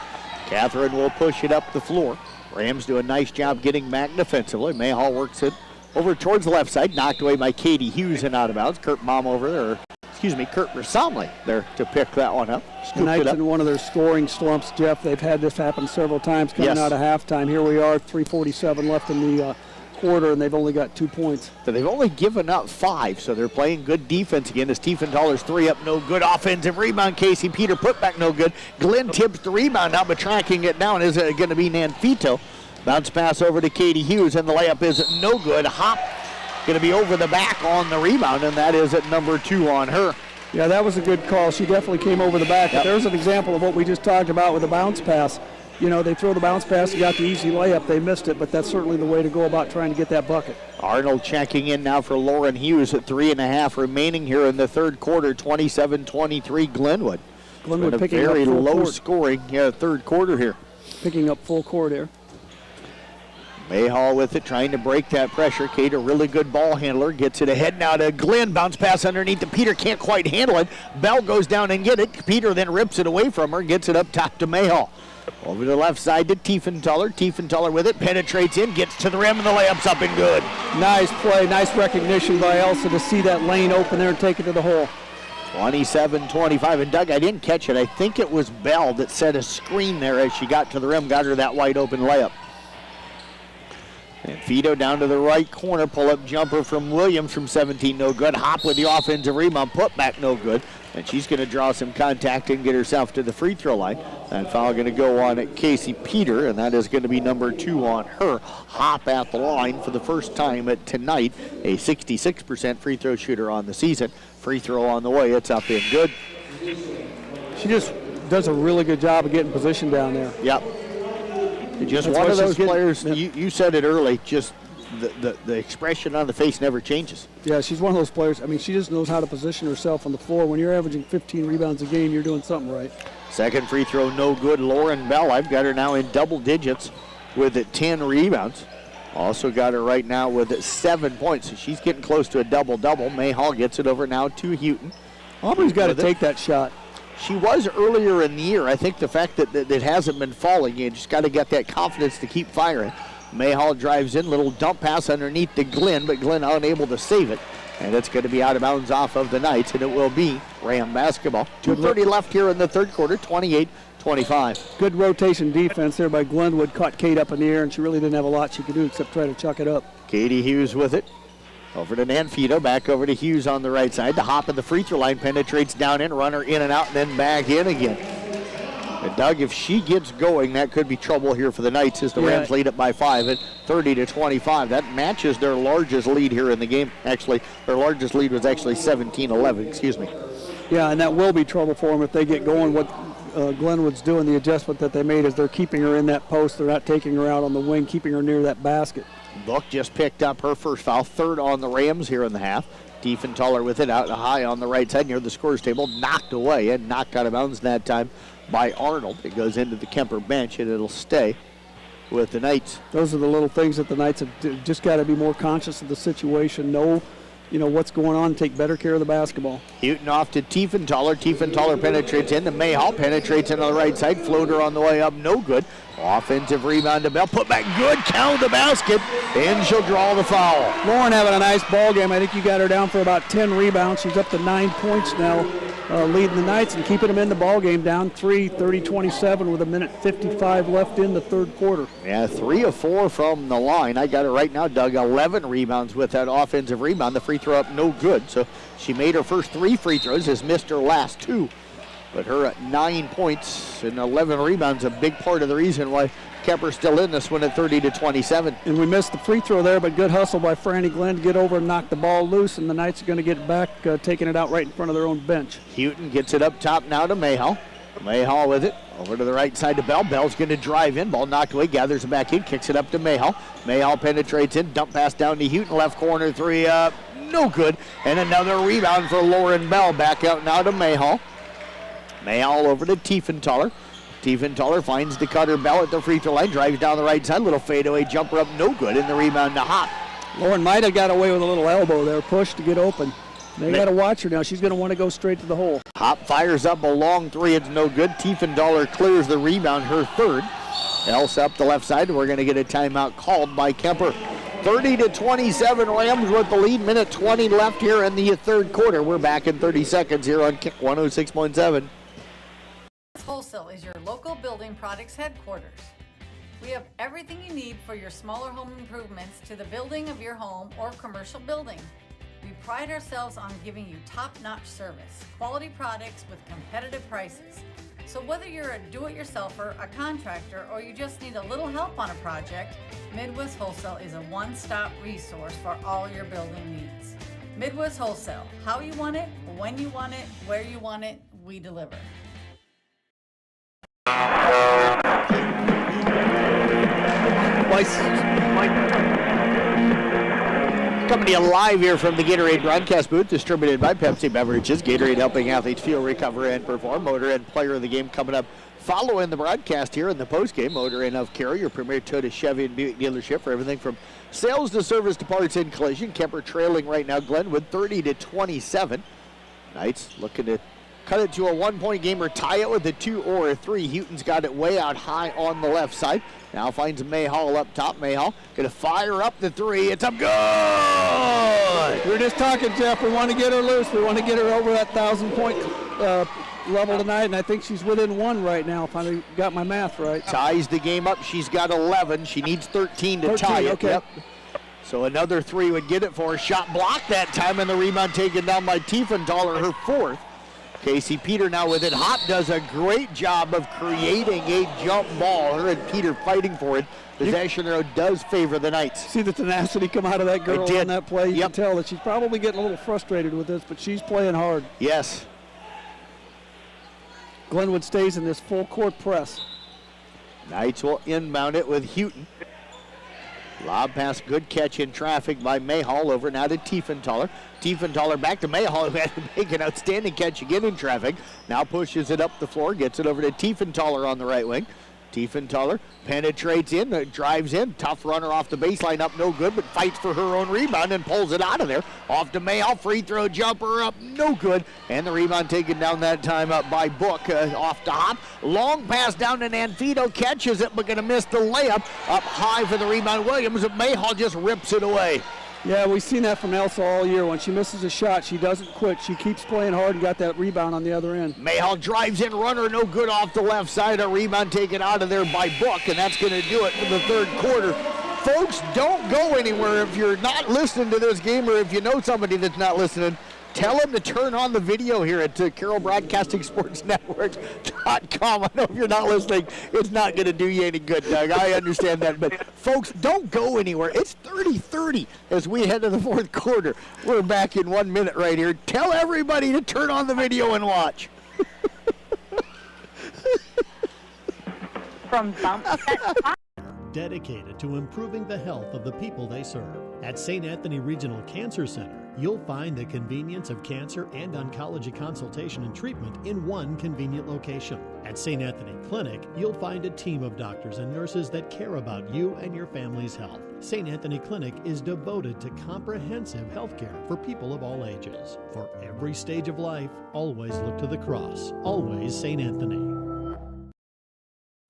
Catherine will push it up the floor. Rams do a nice job getting back defensively. Mayhall works it over towards the left side, knocked away by Katie Hughes and out of bounds. Kurt Rasamley there to pick that one up. The Knights in one of their scoring slumps, Jeff. They've had this happen several times coming out of halftime. Here we are, 3:47 left in the quarter, and they've only got 2 points. So they've only given up 5, so they're playing good defense again. As Tiefenthaler's 3 up, no good. Offensive rebound, Casey Peter put back, no good. Glenn tips the rebound out, but tracking it down is going to be Nanfito. Bounce pass over to Katie Hughes, and the layup is no good. Hop going to be over the back on the rebound, and that is at number 2 on her. Yeah, that was a good call. She definitely came over the back. But there's an example of what we just talked about with the bounce pass. You know, they throw the bounce pass and got the easy layup. They missed it, but that's certainly the way to go about trying to get that bucket. Arnold checking in now for Lauren Hughes at 3.5 remaining here in the third quarter, 27-23 Glenwood. Glenwood picking up very low court. scoring third quarter here. Picking up full court here. Mayhall with it, trying to break that pressure. Kate, a really good ball handler, gets it ahead now to Glenn. Bounce pass underneath to Peter, can't quite handle it. Bell goes down and get it. Peter then rips it away from her, gets it up top to Mayhall. Over to the left side to Tiefenthaler. Tiefenthaler with it, penetrates in, gets to the rim, and the layup's up and good. Nice play, nice recognition by Elsa to see that lane open there and take it to the hole. 27-25, and Doug, I didn't catch it. I think it was Bell that set a screen there as she got to the rim, got her that wide open layup. And Fido down to the right corner, pull-up jumper from Williams from 17, no good. Hop with the offensive rebound, put back, no good. And she's going to draw some contact and get herself to the free throw line. That foul going to go on at Casey Peter, and that is going to be number 2 on her. Hop at the line for the first time tonight, a 66% free throw shooter on the season. Free throw on the way, it's up and good. She just does a really good job of getting position down there. Yep. Just one of those players, you said it early, just the expression on the face never changes. Yeah, she's one of those players. I mean, she just knows how to position herself on the floor. When you're averaging 15 rebounds a game, you're doing something right. Second free throw, no good. Lauren Bell, I've got her now in double digits with 10 rebounds. Also got her right now with 7 points. So she's getting close to a double-double. Mayhall gets it over now to Houghton. Auburn's got to take that shot. She was earlier in the year. I think the fact that it hasn't been falling, you just got to get that confidence to keep firing. Mayhall drives in, little dump pass underneath to Glenn, but Glenn unable to save it. And it's going to be out of bounds off of the Knights, and it will be Ram basketball. 2:30 left here in the third quarter, 28-25. Good rotation defense there by Glenwood. Caught Kate up in the air, and she really didn't have a lot she could do except try to chuck it up. Katie Hughes with it. Over to Nanfito, back over to Hughes on the right side. The hop at the free throw line, penetrates down in, runner in and out, and then back in again. And Doug, if she gets going, that could be trouble here for the Knights as the Rams lead it by 5 at 30-25. That matches their largest lead here in the game. Actually, their largest lead was actually 17-11, excuse me. Yeah, and that will be trouble for them if they get going. What Glenwood's doing, the adjustment that they made is they're keeping her in that post. They're not taking her out on the wing, keeping her near that basket. Book just picked up her first foul, third on the Rams here in the half. Tiefenthaler with it out high on the right side near the scorer's table, knocked away and knocked out of bounds that time by Arnold. It goes into the Kuemper bench and it'll stay with the Knights. Those are the little things that the Knights have just got to be more conscious of the situation, know what's going on, take better care of the basketball. Houghton off to Tiefenthaler. Tiefenthaler penetrates into Mayhall, penetrates into the right side, floater on the way up, no good. Offensive rebound to Bell, put back good, count the basket, and she'll draw the foul. Lauren having a nice ball game. I think you got her down for about 10 rebounds. She's up to 9 points now, leading the Knights and keeping them in the ball game, down 3, 30-27 with 1:55 left in the third quarter. Yeah, 3 of 4 from the line. I got it right now, Doug, 11 rebounds with that offensive rebound. The free throw up, no good. So she made her first 3 free throws, has missed her last 2. But her at 9 points and 11 rebounds, a big part of the reason why Kuemper's still in this one at 30-27. And we missed the free throw there, but good hustle by Franny Glenn to get over and knock the ball loose, and the Knights are going to get back, taking it out right in front of their own bench. Houghton gets it up top now to Mayhall. Mayhall with it. Over to the right side to Bell. Bell's going to drive in. Ball knocked away. Gathers it back in. Kicks it up to Mayhall. Mayhall penetrates in. Dump pass down to Houghton. Left corner 3 up. No good. And another rebound for Lauren Bell. Back out now to Mayhall. Mayhall over to Tiefenthaler. Tiefenthaler finds the cutter Bell at the free throw line. Drives down the right side. Little fadeaway jumper up. No good. And the rebound to Hop. Lauren might have got away with a little elbow there. Push to get open. They got to watch her now. She's going to want to go straight to the hole. Hop fires up a long 3. It's no good. Tiefenthaler clears the rebound, her third. Else up the left side. We're going to get a timeout called by Kuemper. 30-27, Rams with the lead. Minute 20 left here in the third quarter. We're back in 30 seconds here on Kick 106.7. Wholesale is your local building products headquarters. We have everything you need for your smaller home improvements to the building of your home or commercial building. We pride ourselves on giving you top-notch service, quality products with competitive prices. So whether you're a do-it-yourselfer, a contractor, or you just need a little help on a project, Midwest Wholesale is a one-stop resource for all your building needs. Midwest Wholesale, how you want it, when you want it, where you want it, we deliver. Coming to you live here from the Gatorade broadcast booth, distributed by Pepsi Beverages. Gatorade helping athletes feel, recover, and perform. Motor Inn Player of the Game coming up following the broadcast here in the postgame. Motor Inn of Cary, your premier Toyota, Chevy, and Buick dealership for everything from sales to service to parts and collision. Kuemper trailing right now Glenwood 30-27. Knights looking to cut it to a one-point game or tie it with a 2 or a 3. Houghton's got it way out high on the left side. Now finds Mayhall up top. Mayhall going to fire up the 3. It's up good! We were just talking, Jeff. We want to get her loose. We want to get her over that 1,000-point level tonight, and I think she's within 1 right now, if I got my math right. Ties the game up. She's got 11. She needs 13 to tie it. Okay. Yep. So another 3 would get it for her. Shot blocked that time, and the rebound taken down by Tiefenthaler, her 4th. Casey Peter now with it. Hop does a great job of creating a jump ball. Her and Peter fighting for it. Possession arrow does favor the Knights. See the tenacity come out of that girl on that play. You can tell that she's probably getting a little frustrated with this, but she's playing hard. Yes. Glenwood stays in this full court press. Knights will inbound it with Houghton. Lob pass, good catch in traffic by Mayhall over now to Tiefenthaler. Tiefenthaler back to Mayhall, who had to make an outstanding catch again in traffic. Now pushes it up the floor, gets it over to Tiefenthaler on the right wing. Tiefenthaler penetrates in, drives in, tough runner off the baseline, up no good, but fights for her own rebound and pulls it out of there. Off to Mayhall, free throw jumper up, no good, and the rebound taken down that time up by Book, off to Hop. Long pass down to Nanfito, catches it, but gonna miss the layup. Up high for the rebound, Williams, but Mayhall just rips it away. Yeah, we've seen that from Elsa all year. When she misses a shot, she doesn't quit. She keeps playing hard and got that rebound on the other end. Mayhall drives in, runner no good off the left side. A rebound taken out of there by Book, and that's going to do it for the third quarter. Folks, don't go anywhere. If you're not listening to this game, or if you know somebody that's not listening, tell them to turn on the video here at Carroll Broadcasting Sports Network.com. I know if you're not listening, it's not going to do you any good, Doug. I understand that. But, folks, don't go anywhere. It's 30-30 as we head to the fourth quarter. We're back in 1 minute right here. Tell everybody to turn on the video and watch. From dedicated to improving the health of the people they serve. At St. Anthony Regional Cancer Center, you'll find the convenience of cancer and oncology consultation and treatment in one convenient location. At St. Anthony Clinic, you'll find a team of doctors and nurses that care about you and your family's health. St. Anthony Clinic is devoted to comprehensive health care for people of all ages. For every stage of life, always look to the cross. Always St. Anthony.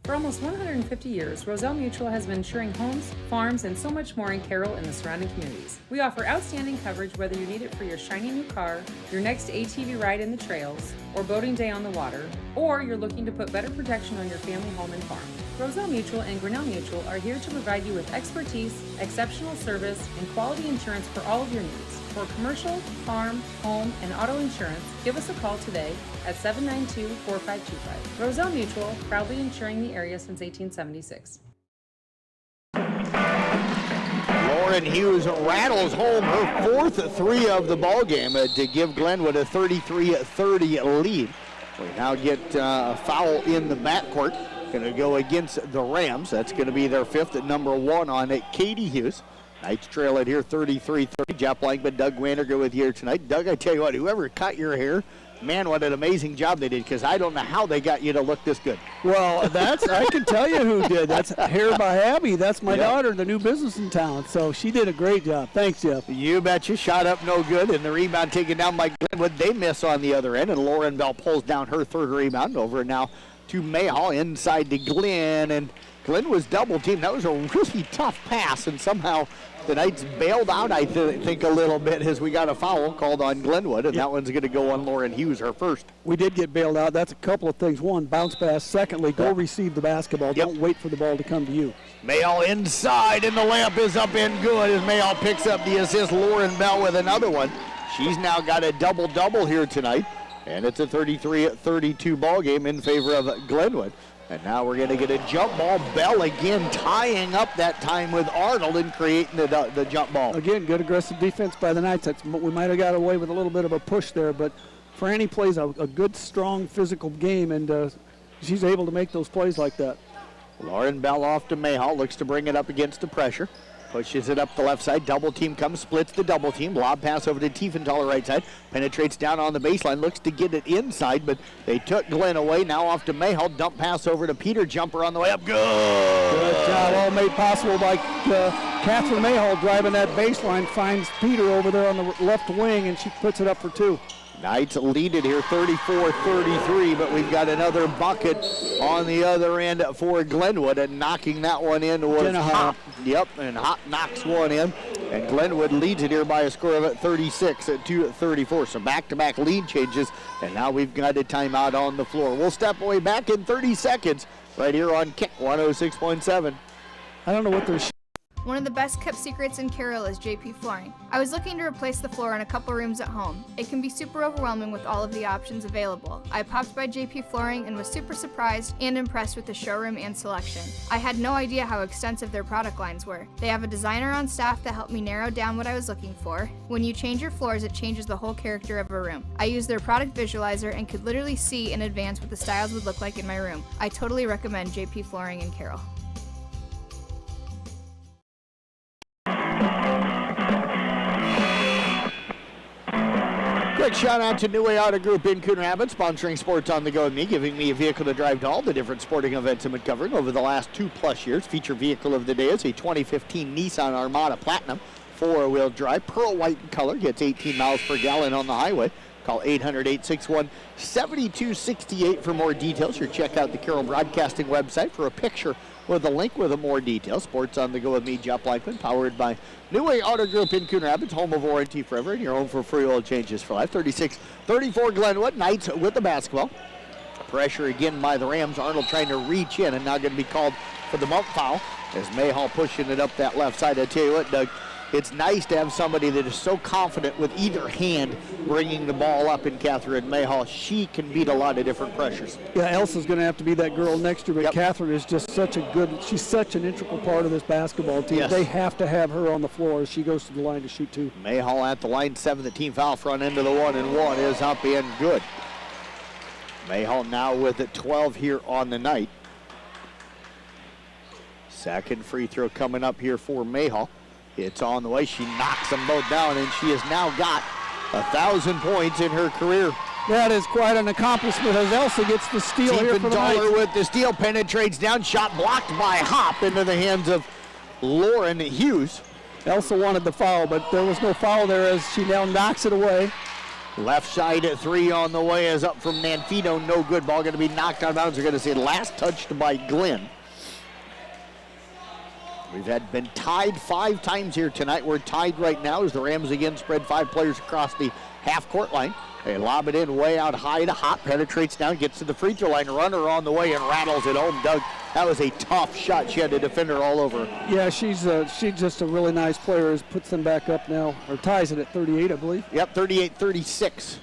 For almost 150 years, Roselle Mutual has been insuring homes, farms, and so much more in Carroll and the surrounding communities. We offer outstanding coverage whether you need it for your shiny new car, your next ATV ride in the trails, or boating day on the water, or you're looking to put better protection on your family home and farm. Roselle Mutual and Grinnell Mutual are here to provide you with expertise, exceptional service, and quality insurance for all of your needs. For commercial, farm, home, and auto insurance, give us a call today at 792-4525. Roselle Mutual, proudly insuring the area since 1876. Lauren Hughes rattles home her 4th 3 of the ball game to give Glenwood a 33-30 lead. We now get a foul in the backcourt. Going to go against the Rams. That's going to be their 5th at number 1 on it, Katie Hughes. Knights trail it here 33-30. Jeff Blankman, Doug Wanderger with you here tonight. Doug, I tell you what, whoever cut your hair, man, what an amazing job they did, because I don't know how they got you to look this good. Well, I can tell you who did. That's Hair by Abby. That's my daughter, the new business in town. So she did a great job. Thanks, Jeff. You betcha. Shot up no good, and the rebound taken down by Glenwood. They miss on the other end, and Lauren Bell pulls down her 3rd rebound over now to Mayhall inside to Glenn, and Glenwood's double team. That was a really tough pass, and somehow the Knights bailed out, I think, a little bit as we got a foul called on Glenwood, and that one's going to go on Lauren Hughes, her first. We did get bailed out. That's a couple of things. One, bounce pass. Secondly, go receive the basketball. Don't wait for the ball to come to you. Mayhall inside, and the layup is up and good as Mayhall picks up the assist. Lauren Bell with another one. She's now got a double-double here tonight, and it's a 33-32 ball game in favor of Glenwood. And now we're going to get a jump ball. Bell again tying up that time with Arnold and creating the jump ball. Again, good aggressive defense by the Knights. We might have got away with a little bit of a push there, but Franny plays a good, strong, physical game, and she's able to make those plays like that. Lauren Bell off to Mayhall, looks to bring it up against the pressure. Pushes it up the left side. Double team comes, splits the double team. Lob pass over to Tiefenthaler right side. Penetrates down on the baseline. Looks to get it inside, but they took Glenn away. Now off to Mayhall. Dump pass over to Peter. Jumper on the way up. Good job. All made possible by Catherine Mayhall driving that baseline. Finds Peter over there on the left wing, and she puts it up for two. Knights lead it here 34-33, but we've got another bucket on the other end for Glenwood, and knocking that one in was Hop. Yep, and Hop knocks one in, and Glenwood leads it here by a score of 36-34. So back-to-back lead changes, and now we've got a timeout on the floor. We'll step away back in 30 seconds right here on Kick 106.7. I don't know what they're One of the best kept secrets in Carroll is JP Flooring. I was looking to replace the floor in a couple rooms at home. It can be super overwhelming with all of the options available. I popped by JP Flooring and was super surprised and impressed with the showroom and selection. I had no idea how extensive their product lines were. They have a designer on staff that helped me narrow down what I was looking for. When you change your floors, it changes the whole character of a room. I used their product visualizer and could literally see in advance what the styles would look like in my room. I totally recommend JP Flooring in Carroll. Quick shout out to New Way Auto Group in Coon Rapids, sponsoring Sports on the Go with me, giving me a vehicle to drive to all the different sporting events I've been covering over the last 2+ years. Feature vehicle of the day is a 2015 Nissan Armada Platinum, 4-wheel drive, pearl white in color, gets 18 miles per gallon on the highway. Call 800-861-7268 for more details, or check out the Carroll Broadcasting website for a picture with a link with more details. Sports on the Go with me, Jeff Blankman, powered by New Way Auto Group in Coon Rapids, home of warranty forever, and your home for free oil changes for life. 36-34 Glenwood. Knights with the basketball. Pressure again by the Rams. Arnold trying to reach in, and now going to be called for the bump foul as Mayhall pushing it up that left side. I tell you what, Doug, it's nice to have somebody that is so confident with either hand bringing the ball up in Catherine Mayhall. She can beat a lot of different pressures. Yeah, Elsa's going to have to be that girl next to her, but Catherine is just she's such an integral part of this basketball team. Yes. They have to have her on the floor as she goes to the line to shoot two. Mayhall at the line, 7, the team foul, front end of the 1-and-1 is up and good. Mayhall now with it 12 here on the night. Second free throw coming up here for Mayhall. It's on the way. She knocks them both down, and she has now got 1,000 points in her career. That is quite an accomplishment as Elsa gets the steal here for the Knights. With the steal, penetrates down, shot blocked by Hop into the hands of Lauren Hughes. Elsa wanted the foul, but there was no foul there as she now knocks it away. Left side at 3 on the way is up from Nanfino. No good. Ball going to be knocked out of bounds. We're going to see last touched by Glenn. We've been tied 5 times here tonight. We're tied right now as the Rams again spread 5 players across the half-court line. They lob it in way out high to Hop, penetrates down, gets to the free throw line, runner on the way and rattles it home. Doug, that was a tough shot. She had a defender all over her. Yeah, she's just a really nice player. Puts them back up now, or ties it at 38, I believe. Yep, 38-36.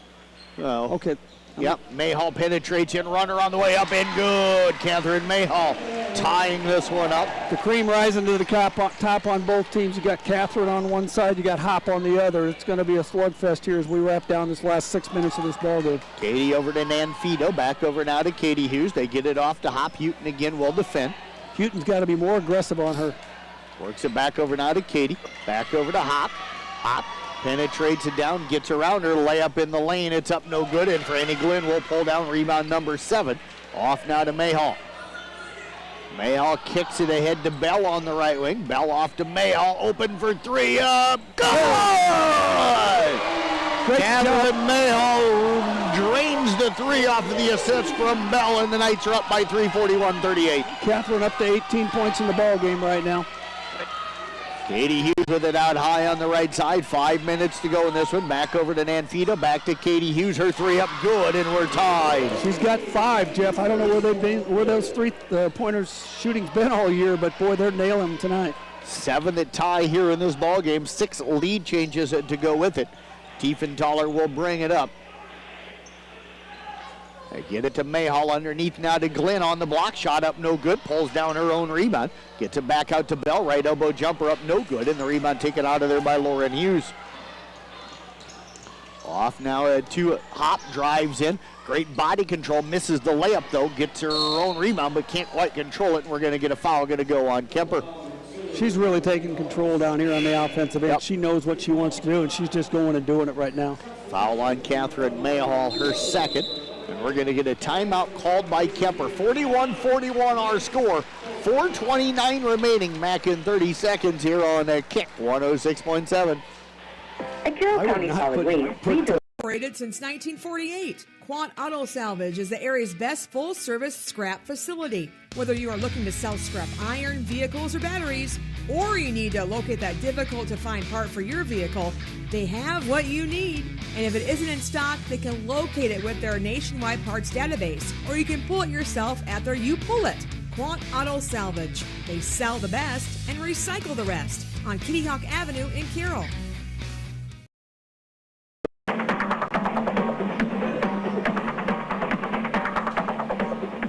Well, okay. Yep, Mayhall penetrates in, runner on the way up and good. Catherine Mayhall tying this one up. The cream rising to the top on both teams. You got Catherine on one side, you got Hop on the other. It's going to be a slugfest here as we wrap down this last 6 minutes of this ball game. Katie over to Nanfino, back over now to Katie Hughes. They get it off to Hop. Houghton again will defend. Houghton's got to be more aggressive on her. Works it back over now to Katie. Back over to Hop. Hop penetrates it down, gets around her, layup in the lane. It's up no good, and Franny Glenn will pull down rebound number 7. Off now to Mayhall. Mayhall kicks it ahead to Bell on the right wing. Bell off to Mayhall, open for 3, up, good! Catherine Mayhall drains the three off of the assist from Bell, and the Knights are up by 3, 41-38. Catherine up to 18 points in the ball game right now. Katie Hughes with it out high on the right side. 5 minutes to go in this one. Back over to Nanfita. Back to Katie Hughes. Her three up good, and we're tied. She's got 5, Jeff. I don't know where they've been, where those three-pointers shooting's been all year, but boy, they're nailing them tonight. 7 that tie here in this ball game. 6 lead changes to go with it. Tiefenthaler will bring it up. They get it to Mayhall underneath now to Glenn on the block. Shot up no good. Pulls down her own rebound. Gets it back out to Bell. Right elbow jumper up no good. And the rebound taken out of there by Lauren Hughes. Off now to Hop. Drives in. Great body control. Misses the layup though. Gets her own rebound but can't quite control it. And we're going to get a foul going to go on Kuemper. She's really taking control down here on the offensive end. Yep. She knows what she wants to do, and she's just going and doing it right now. Foul on Catherine Mayhall, her second. And we're going to get a timeout called by Kuemper. 41-41 our score. 4:29 remaining. Mac in 30 seconds here on a kick. 106.7. At Carroll County Solid Waste, operated since 1948. Quant Auto Salvage is the area's best full-service scrap facility. Whether you are looking to sell scrap iron, vehicles, or batteries, or you need to locate that difficult-to-find part for your vehicle, they have what you need. And if it isn't in stock, they can locate it with their nationwide parts database, or you can pull it yourself at their You Pull It. Quant Auto Salvage. They sell the best and recycle the rest on Kitty Hawk Avenue in Carroll.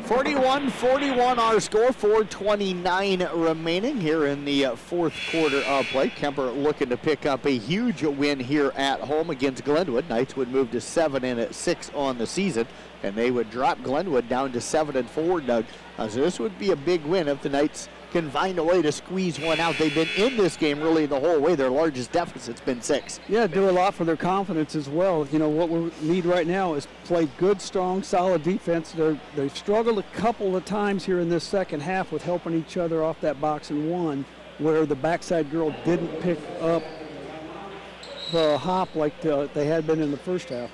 41-41 our score. 4:29 remaining here in the fourth quarter of play. Kuemper looking to pick up a huge win here at home against Glenwood. Knights would move to 7-6 on the season, and they would drop Glenwood down to 7-4, Doug. So this would be a big win if the Knights can find a way to squeeze one out. They've been in this game really the whole way. Their largest deficit's been 6. Yeah, do a lot for their confidence as well. You know, what we need right now is play good, strong, solid defense. They've struggled a couple of times here in this second half with helping each other off that box and one, where the backside girl didn't pick up the hop like they had been in the first half.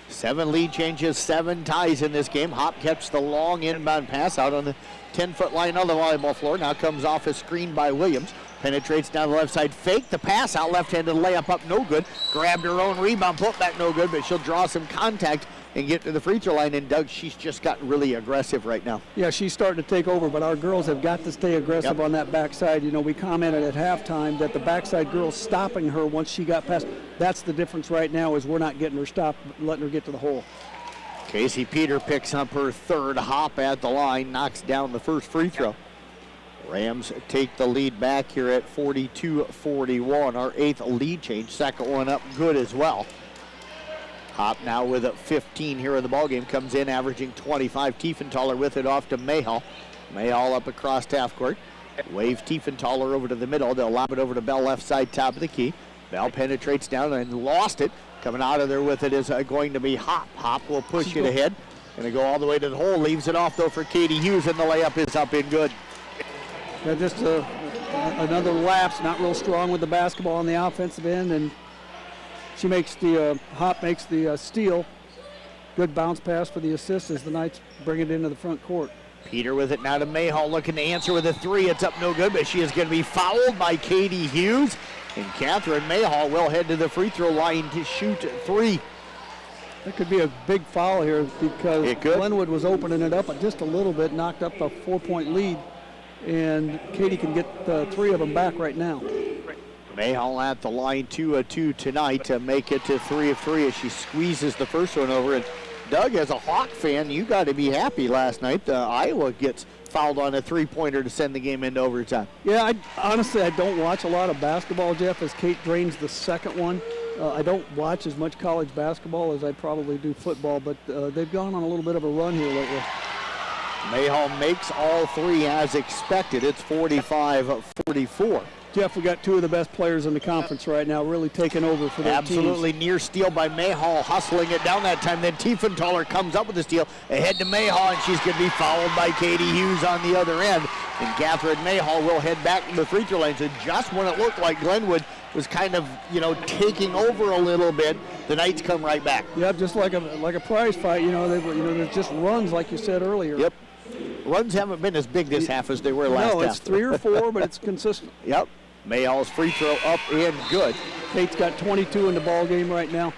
7 lead changes, 7 ties in this game. Hop catches the long inbound pass out on the 10-foot line on the volleyball floor. Now comes off a screen by Williams. Penetrates down the left side. Fake the pass out. Left-handed layup up no good. Grabbed her own rebound. Put back no good, but she'll draw some contact and get to the free throw line. And Doug, she's just gotten really aggressive right now. Yeah, she's starting to take over, but our girls have got to stay aggressive on that backside. You know, we commented at halftime that the backside girls stopping her once she got past. That's the difference right now, is we're not getting her stopped, letting her get to the hole. Casey Peter picks up her third. Hop at the line, knocks down the first free throw. Rams take the lead back here at 42-41. Our 8th lead change, second one up good as well. Hop now with a 15 here in the ballgame, comes in averaging 25. Tiefenthaler with it off to Mayhall. Mayhall up across half court. Wave Tiefenthaler over to the middle. They'll lob it over to Bell, left side, top of the key. Bell penetrates down and lost it. Coming out of there with it is going to be Hop. Hop will push it ahead. Going to go all the way to the hole. Leaves it off, though, for Katie Hughes, and the layup is up in good. Yeah, just another lapse. Not real strong with the basketball on the offensive end, and she makes the Hop makes the steal. Good bounce pass for the assist as the Knights bring it into the front court. Peter with it now to Mayhall, looking to answer with a 3. It's up no good, but she is going to be fouled by Katie Hughes. And Catherine Mayhall will head to the free throw line to shoot 3. That could be a big foul here because Glenwood was opening it up just a little bit, knocked up a 4-point lead, and Katie can get 3 of them back right now. Mayhall at the line, 2 of 2 tonight to make it to 3 of 3 as she squeezes the first one over. And Doug, as a Hawk fan, you got to be happy last night. Iowa gets fouled on a 3-pointer to send the game into overtime. Yeah, honestly, I don't watch a lot of basketball, Jeff, as Kate drains the second one. I don't watch as much college basketball as I probably do football, but they've gone on a little bit of a run here lately. Mayhall makes all 3 as expected. It's 45-44. Jeff, we got 2 of the best players in the conference right now, really taking over for their Absolutely teams. Near steal by Mayhall, hustling it down that time. Then Tiefenthaler comes up with the steal, ahead to Mayhall, and she's going to be fouled by Katie Hughes on the other end. And Catherine Mayhall will head back to the free throw line. So just when it looked like Glenwood was kind of, taking over a little bit, the Knights come right back. Yep, just like a prize fight. There's just runs, like you said earlier. Yep. Runs haven't been as big this half as they were last half. No, it's 3 or 4, but it's consistent. Yep. Mayhall's free throw up and good. Kate's got 22 in the ball game right now.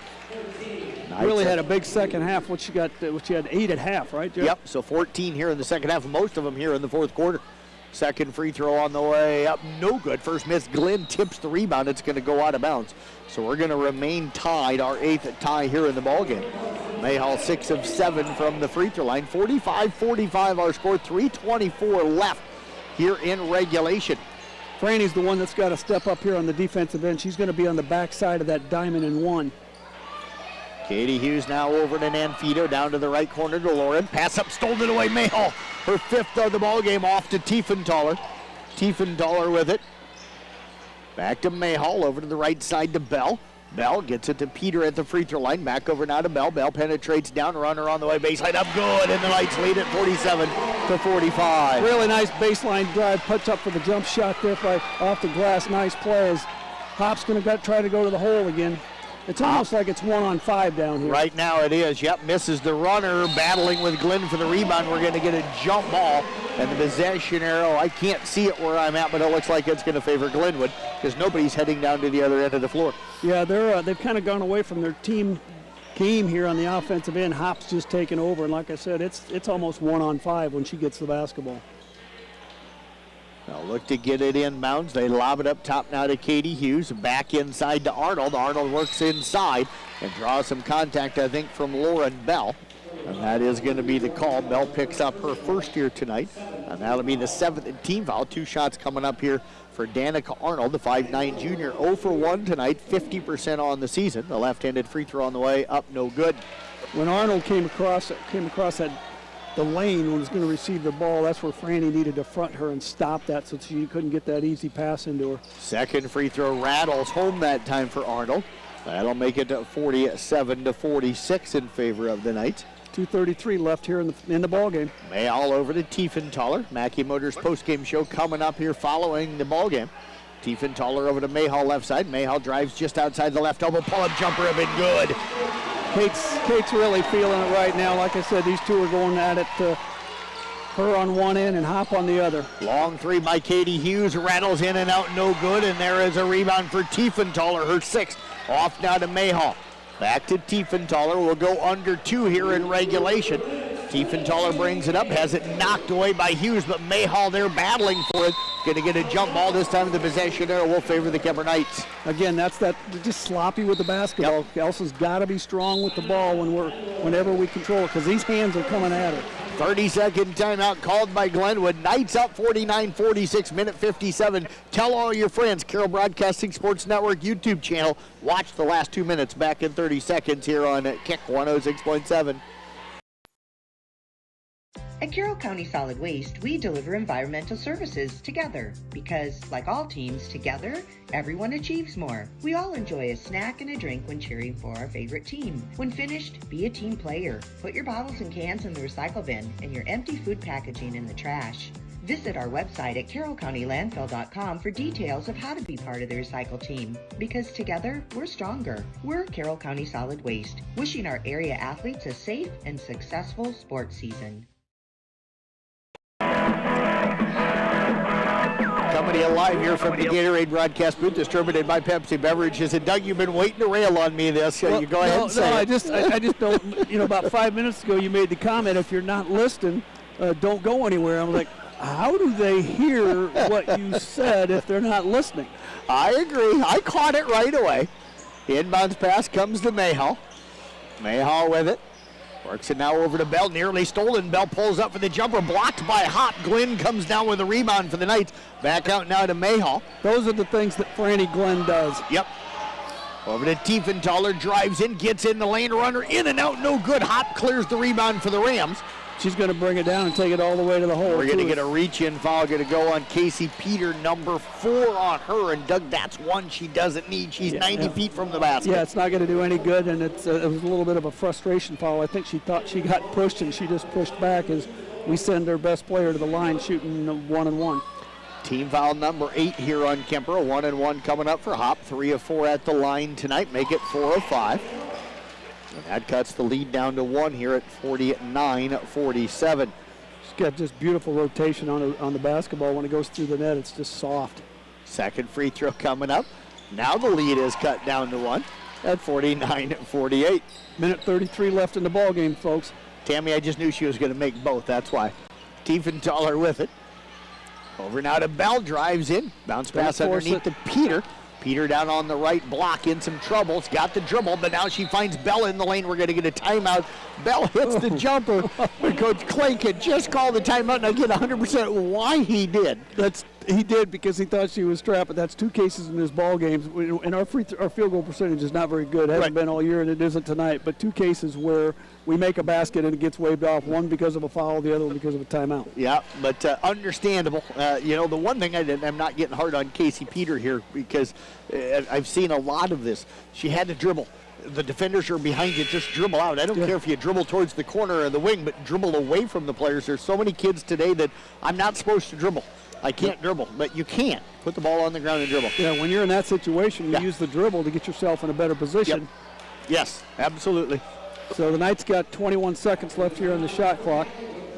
Really had a big second half. She had 8 at half, right, Jeff? Yep, so 14 here in the second half, most of them here in the fourth quarter. Second free throw on the way up, no good. First miss, Glenn tips the rebound. It's going to go out of bounds. So we're going to remain tied, our 8th tie here in the ballgame. Mayhall 6 of 7 from the free throw line. 45-45 our score, 3:24 left here in regulation. Franny's the one that's got to step up here on the defensive end. She's going to be on the back side of that diamond and one. Katie Hughes now over to Nanfito, down to the right corner to Lauren. Pass up, stolen away, Mayhall. Her 5th of the ball game, off to Tiefenthaler. Tiefenthaler with it. Back to Mayhall, over to the right side to Bell. Bell gets it to Peter at the free throw line. Back over now to Bell. Bell penetrates down, runner on the way, baseline up, good, and the Knights lead at 47-45. Really nice baseline drive, puts up for the jump shot there off the glass. Nice plays. Hop's going to try to go to the hole again. It's almost like it's 1-on-5 down here. Right now it is. Yep, misses the runner, battling with Glenn for the rebound. We're going to get a jump ball, and the possession arrow, I can't see it where I'm at, but it looks like it's going to favor Glenwood because nobody's heading down to the other end of the floor. Yeah, they've kind of gone away from their team game here on the offensive end. Hop's just taken over, and like I said, it's almost 1-on-5 when she gets the basketball. They'll look to get it inbounds. They lob it up top now to Katie Hughes. Back inside to Arnold. Arnold works inside and draws some contact, I think, from Lauren Bell. And that is going to be the call. Bell picks up her first here tonight. And that'll be the 7th team foul. 2 shots coming up here for Danica Arnold, the 5'9 junior. 0 for 1 tonight, 50% on the season. The left-handed free throw on the way up, no good. When Arnold came across the lane when he was going to receive the ball, that's where Franny needed to front her and stop that so she couldn't get that easy pass into her. Second free throw rattles home that time for Arnold. That'll make it 47-46 in favor of the Knights. 2:33 left here in the ball game. Mayhall over to Tiefenthaler. Mackey Motors postgame show coming up here following the ball game. Tiefenthaler over to Mayhall left side. Mayhall drives just outside the left elbow. Pull-up jumper have been good. Kate's really feeling it right now. Like I said, these two are going at it, her on one end and Hop on the other. Long three by Katie Hughes, rattles in and out, no good, and there is a rebound for Tiefenthaler, her 6th. Off now to Mayhall. Back to Tiefenthaler. We'll go under 2 here in regulation. Tiefenthaler brings it up, has it knocked away by Hughes, but Mayhall there battling for it. Going to get a jump ball this time. The possession arrow will favor the Kuemper Knights. Again, that's just sloppy with the basketball. Yep. Elsa's got to be strong with the ball whenever we control it because these hands are coming at her. 30-second timeout called by Glenwood. Knights up 49-46, minute 57. Tell all your friends, Carroll Broadcasting Sports Network YouTube channel. Watch the last 2 minutes back in 30 seconds here on Kick 106.7. At Carroll County Solid Waste, we deliver environmental services together because, like all teams, together, everyone achieves more. We all enjoy a snack and a drink when cheering for our favorite team. When finished, be a team player. Put your bottles and cans in the recycle bin and your empty food packaging in the trash. Visit our website at carrollcountylandfill.com for details of how to be part of the recycle team. Because together, we're stronger. We're Carroll County Solid Waste, wishing our area athletes a safe and successful sports season. Coming to you live here from the Gatorade broadcast booth, distributed by Pepsi Beverages. And Doug, you've been waiting to rail on me this. Well, you go ahead and say it. I just don't, about 5 minutes ago you made the comment, if you're not listening, don't go anywhere. I'm like, how do they hear what you said if they're not listening? I agree. I caught it right away. The inbounds pass comes to Mayhall. Mayhall with it. Works it now over to Bell, nearly stolen. Bell pulls up for the jumper, blocked by Hop. Glenn comes down with a rebound for the Knights. Back out now to Mayhall. Those are the things that Franny Glenn does. Yep. Over to Tiefenthaler, drives in, gets in the lane, runner in and out, no good. Hop clears the rebound for the Rams. She's going to bring it down and take it all the way to the hole. We're going to get a reach-in foul. Going to go on Casey Peter, number 4 on her. And, Doug, that's one she doesn't need. She's 90 feet from the basket. Yeah, it's not going to do any good, and it was a little bit of a frustration foul. I think she thought she got pushed, and she just pushed back as we send our best player to the line shooting 1-and-1. Team foul number 8 here on Kuemper. A 1-and-1 coming up for Hop. 3 of 4 at the line tonight. Make it 4 of 5. And that cuts the lead down to 1 here at 49-47. She's got just beautiful rotation on the basketball. When it goes through the net, it's just soft. Second free throw coming up. Now the lead is cut down to 1 at 49-48. Minute 33 left in the ball game, folks. Tammy, I just knew she was going to make both. That's why. Tiefenthaler with it. Over now to Bell, drives in. Bounce pass underneath to Peter. Peter down on the right block, in some trouble. It's got the dribble, but now she finds Bell in the lane. We're going to get a timeout. Bell hits the jumper. Coach Clay could just call the timeout, and I get 100% why he did. He did because he thought she was trapped, but that's 2 cases in his ball games. And our field goal percentage is not very good. It hasn't been all year, and it isn't tonight. But 2 cases where we make a basket and it gets waved off. One because of a foul, the other one because of a timeout. Yeah, but understandable. The one thing I'm not getting hard on Casey Peter here because I've seen a lot of this. She had to dribble. The defenders are behind you, just dribble out. I don't care if you dribble towards the corner or the wing, but dribble away from the players. There's so many kids today that I'm not supposed to dribble. I can't dribble, but you can. Put the ball on the ground and dribble. Yeah, when you're in that situation, you use the dribble to get yourself in a better position. Yep. Yes, absolutely. So the Knights got 21 seconds left here on the shot clock.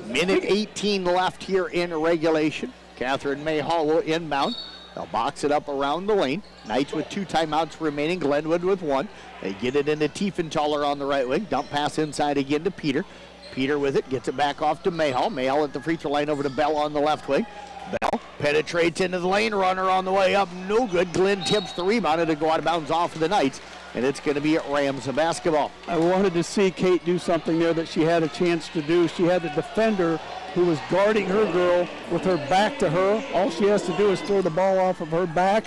Minute 18 left here in regulation. Catherine Mayhall will inbound. They'll box it up around the lane. Knights with 2 timeouts remaining. Glenwood with 1. They get it into Tiefenthaler on the right wing. Dump pass inside again to Peter. Peter with it, gets it back off to Mayhall. Mayhall at the free throw line over to Bell on the left wing. Bell penetrates into the lane, runner on the way up, no good. Glenn tips the rebound, and it'll go out of bounds off of the Knights, and it's going to be at Rams basketball. I wanted to see Kate do something there that she had a chance to do. She had the defender who was guarding her girl with her back to her. All she has to do is throw the ball off of her back,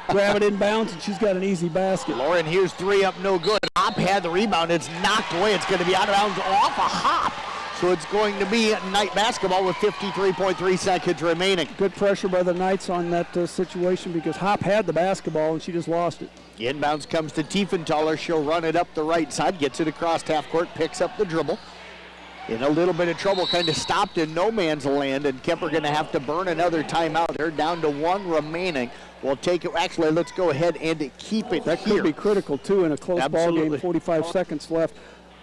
grab it in bounds, and she's got an easy basket. Lauren, here's 3 up, no good. Hop had the rebound. It's knocked away. It's going to be out of bounds off a Hop. So it's going to be Knight basketball with 53.3 seconds remaining. Good pressure by the Knights on that situation because Hop had the basketball and she just lost it. Inbounds comes to Tiefenthaler. She'll run it up the right side, gets it across half court, picks up the dribble. In a little bit of trouble, kind of stopped in no man's land, and Kuemper going to have to burn another timeout. They're down to 1 remaining. We'll take it. Actually, let's go ahead and keep it That here. could be critical, too, in a close ball game, 45 seconds left.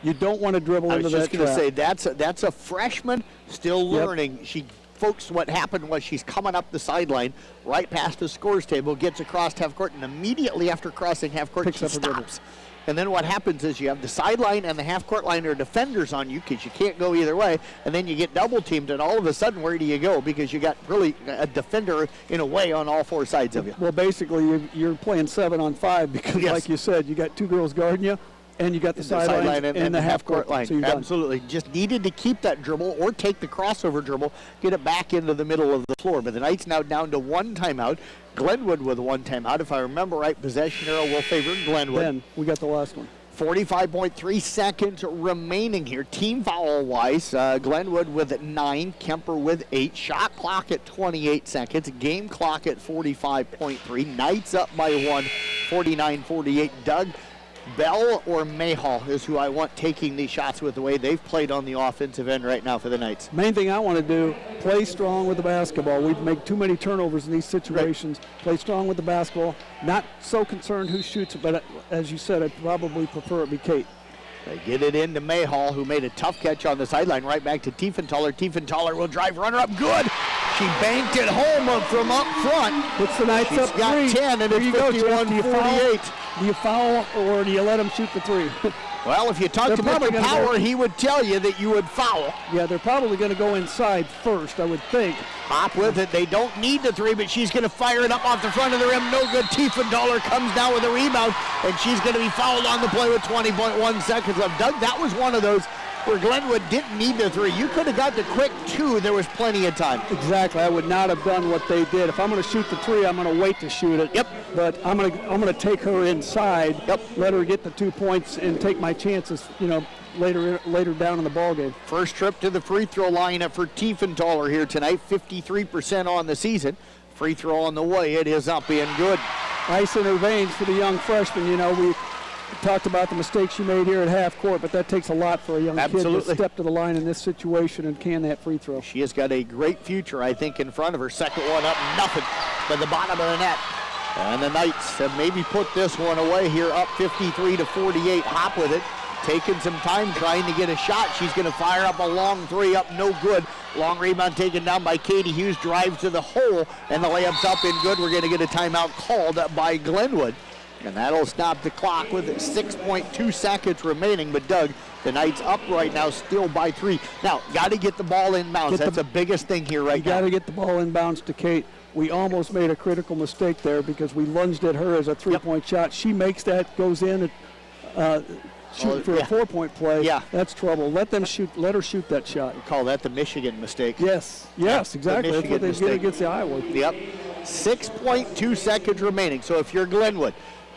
You don't want to dribble into that trap. I was just going to say, that's a freshman still learning. Yep. Folks, what happened was she's coming up the sideline, right past the scores table, gets across half court, and immediately after crossing half court, she stops. And then what happens is you have the sideline and the half court line are defenders on you because you can't go either way, and then you get double teamed, and all of a sudden, where do you go? Because you got really a defender in a way on all 4 sides of you. Well, basically, you're playing 7-on-5 because, like you said, you got 2 girls guarding you. And you got the sideline and the half-court line. So absolutely. Just needed to keep that dribble or take the crossover dribble, get it back into the middle of the floor. But the Knights now down to 1 timeout. Glenwood with 1 timeout. If I remember right, possession arrow will favor Glenwood. Then we got the last one. 45.3 seconds remaining here. Team foul-wise, Glenwood with 9, Kuemper with 8. Shot clock at 28 seconds. Game clock at 45.3. Knights up by 1, 49-48. Doug, Bell or Mayhall is who I want taking these shots with the way they've played on the offensive end right now for the Knights. Main thing I want to do, play strong with the basketball. We make too many turnovers in these situations. Right. Play strong with the basketball. Not so concerned who shoots it, but as you said, I'd probably prefer it be Kate. They get it into Mayhall, who made a tough catch on the sideline, right back to Tiefenthaler. Tiefenthaler will drive, runner up, good. She banked it home from up front. Puts the Knights up 3. She's got 10, and it's 51-48. Do you foul or do you let them shoot the 3? Well, if you talk to Mr. Power, he would tell you that you would foul. Yeah, they're probably going to go inside first, I would think. Hop with it. They don't need the 3, but she's going to fire it up off the front of the rim. No good. Tiefenthaler comes down with a rebound, and she's going to be fouled on the play with 20.1 seconds left. Doug, that was one of those where Glenwood didn't need the 3. You could have got the quick 2. There was plenty of time. Exactly. I would not have done what they did. If I'm going to shoot the 3, I'm going to wait to shoot it. Yep. But I'm going to take her inside. Yep. Let her get the 2 points and take my chances. Later down in the ball game. First trip to the free throw line for Tiefenthaler here tonight. 53% on the season. Free throw on the way. It is up and good. Ice in her veins for the young freshman. talked about the mistakes she made here at half court, but that takes a lot for a young kid to step to the line in this situation and can that free throw. She has got a great future, I think, in front of her. Second one up, nothing but the bottom of the net. And the Knights have maybe put this one away here, up 53-48. Hop with it, taking some time trying to get a shot. She's going to fire up a long three, up no good. Long rebound taken down by Katie Hughes, drives to the hole, and the layup's up and good. We're going to get a timeout called by Glenwood. And that'll stop the clock with 6.2 seconds remaining. But Doug, the Knights up right now, still by 3. Now, got to get the ball inbounds. That's the biggest thing here right now. You got to get the ball inbounds to Kate. We almost made a critical mistake there because we lunged at her as a three-point shot. She makes that, goes in, shooting for a 4-point play. Yeah. That's trouble. Let them shoot. Let her shoot that shot. We call that the Michigan mistake. Yes, exactly. That's what they did against the Iowa. Yep. 6.2 seconds remaining. So if you're Glenwood,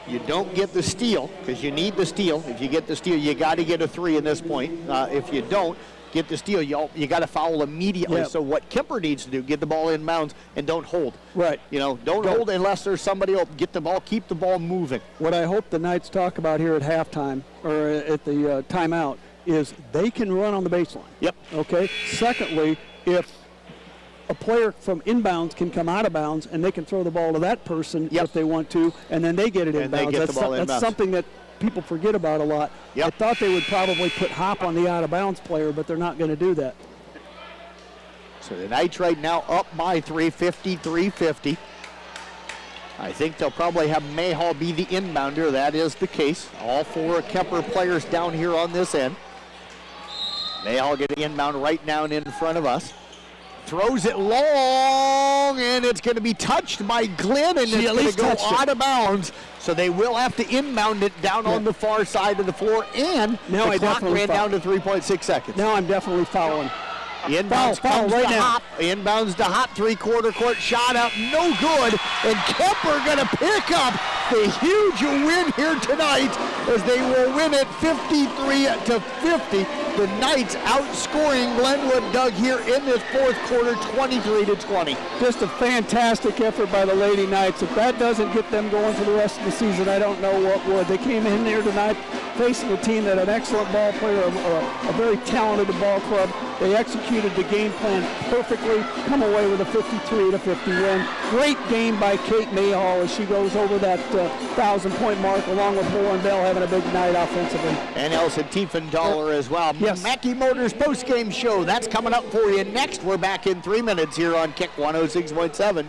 you don't get the steal because you need the steal. If you get the steal, you got to get a 3 in this point. If you don't get the steal, you got to foul immediately. Yep. So what Kuemper needs to do, get the ball in bounds and don't hold. Right. Don't hold unless there's somebody else. Get the ball, keep the ball moving. What I hope the Knights talk about here at halftime or at the timeout is they can run on the baseline. Yep. Okay. Secondly, if a player from inbounds can come out of bounds and they can throw the ball to that person if they want to, and then they get it and inbounds. That's something that people forget about a lot. Yep. I thought they would probably put Hop on the out-of-bounds player, but they're not going to do that. So the Knights right now up by 3, 53-50. I think they'll probably have Mayhall be the inbounder. That is the case. All 4 Kuemper players down here on this end. Mayhall getting inbound right now and in front of us. Throws it long, and it's going to be touched by Glenn, and it's going to go out of bounds. So they will have to inbound it down on the far side of the floor, and now the clock ran down to 3.6 seconds. Now I'm definitely fouling. Inbounds comes right to Hop. Inbounds to Hop, three-quarter court shot up, no good. And Kuemper going to pick up the huge win here tonight as they will win it 53-50. The Knights outscoring Glenwood, Doug, here in this fourth quarter, 23-20. Just a fantastic effort by the Lady Knights. If that doesn't get them going for the rest of the season, I don't know what would. They came in here tonight facing a team that had an excellent ball player, a very talented ball club. They executed the game plan perfectly, come away with a 53-50 win. Great game by Kate Mayhall as she goes over that 1,000-point mark, along with Lauren Bell having a big night offensively. And Elsa Tiefenthaler as well. Yes. Mackey Motors post-game show. That's coming up for you next. We're back in 3 minutes here on Kick 106.7.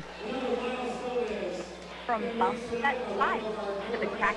From bump set 5 to the crack.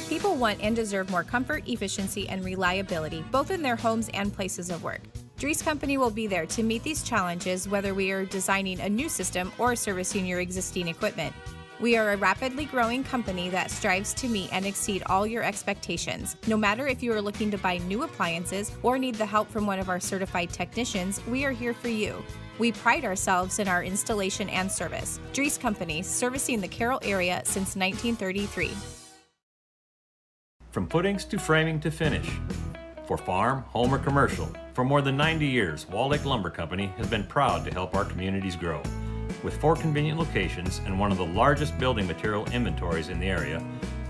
People want and deserve more comfort, efficiency, and reliability, both in their homes and places of work. Dries Company will be there to meet these challenges, whether we are designing a new system or servicing your existing equipment. We are a rapidly growing company that strives to meet and exceed all your expectations. No matter if you are looking to buy new appliances or need the help from one of our certified technicians, we are here for you. We pride ourselves in our installation and service. Dries Company, servicing the Carroll area since 1933. From footings to framing to finish. For farm, home, or commercial, for more than 90 years, Wall Lake Lumber Company has been proud to help our communities grow. With 4 convenient locations and one of the largest building material inventories in the area,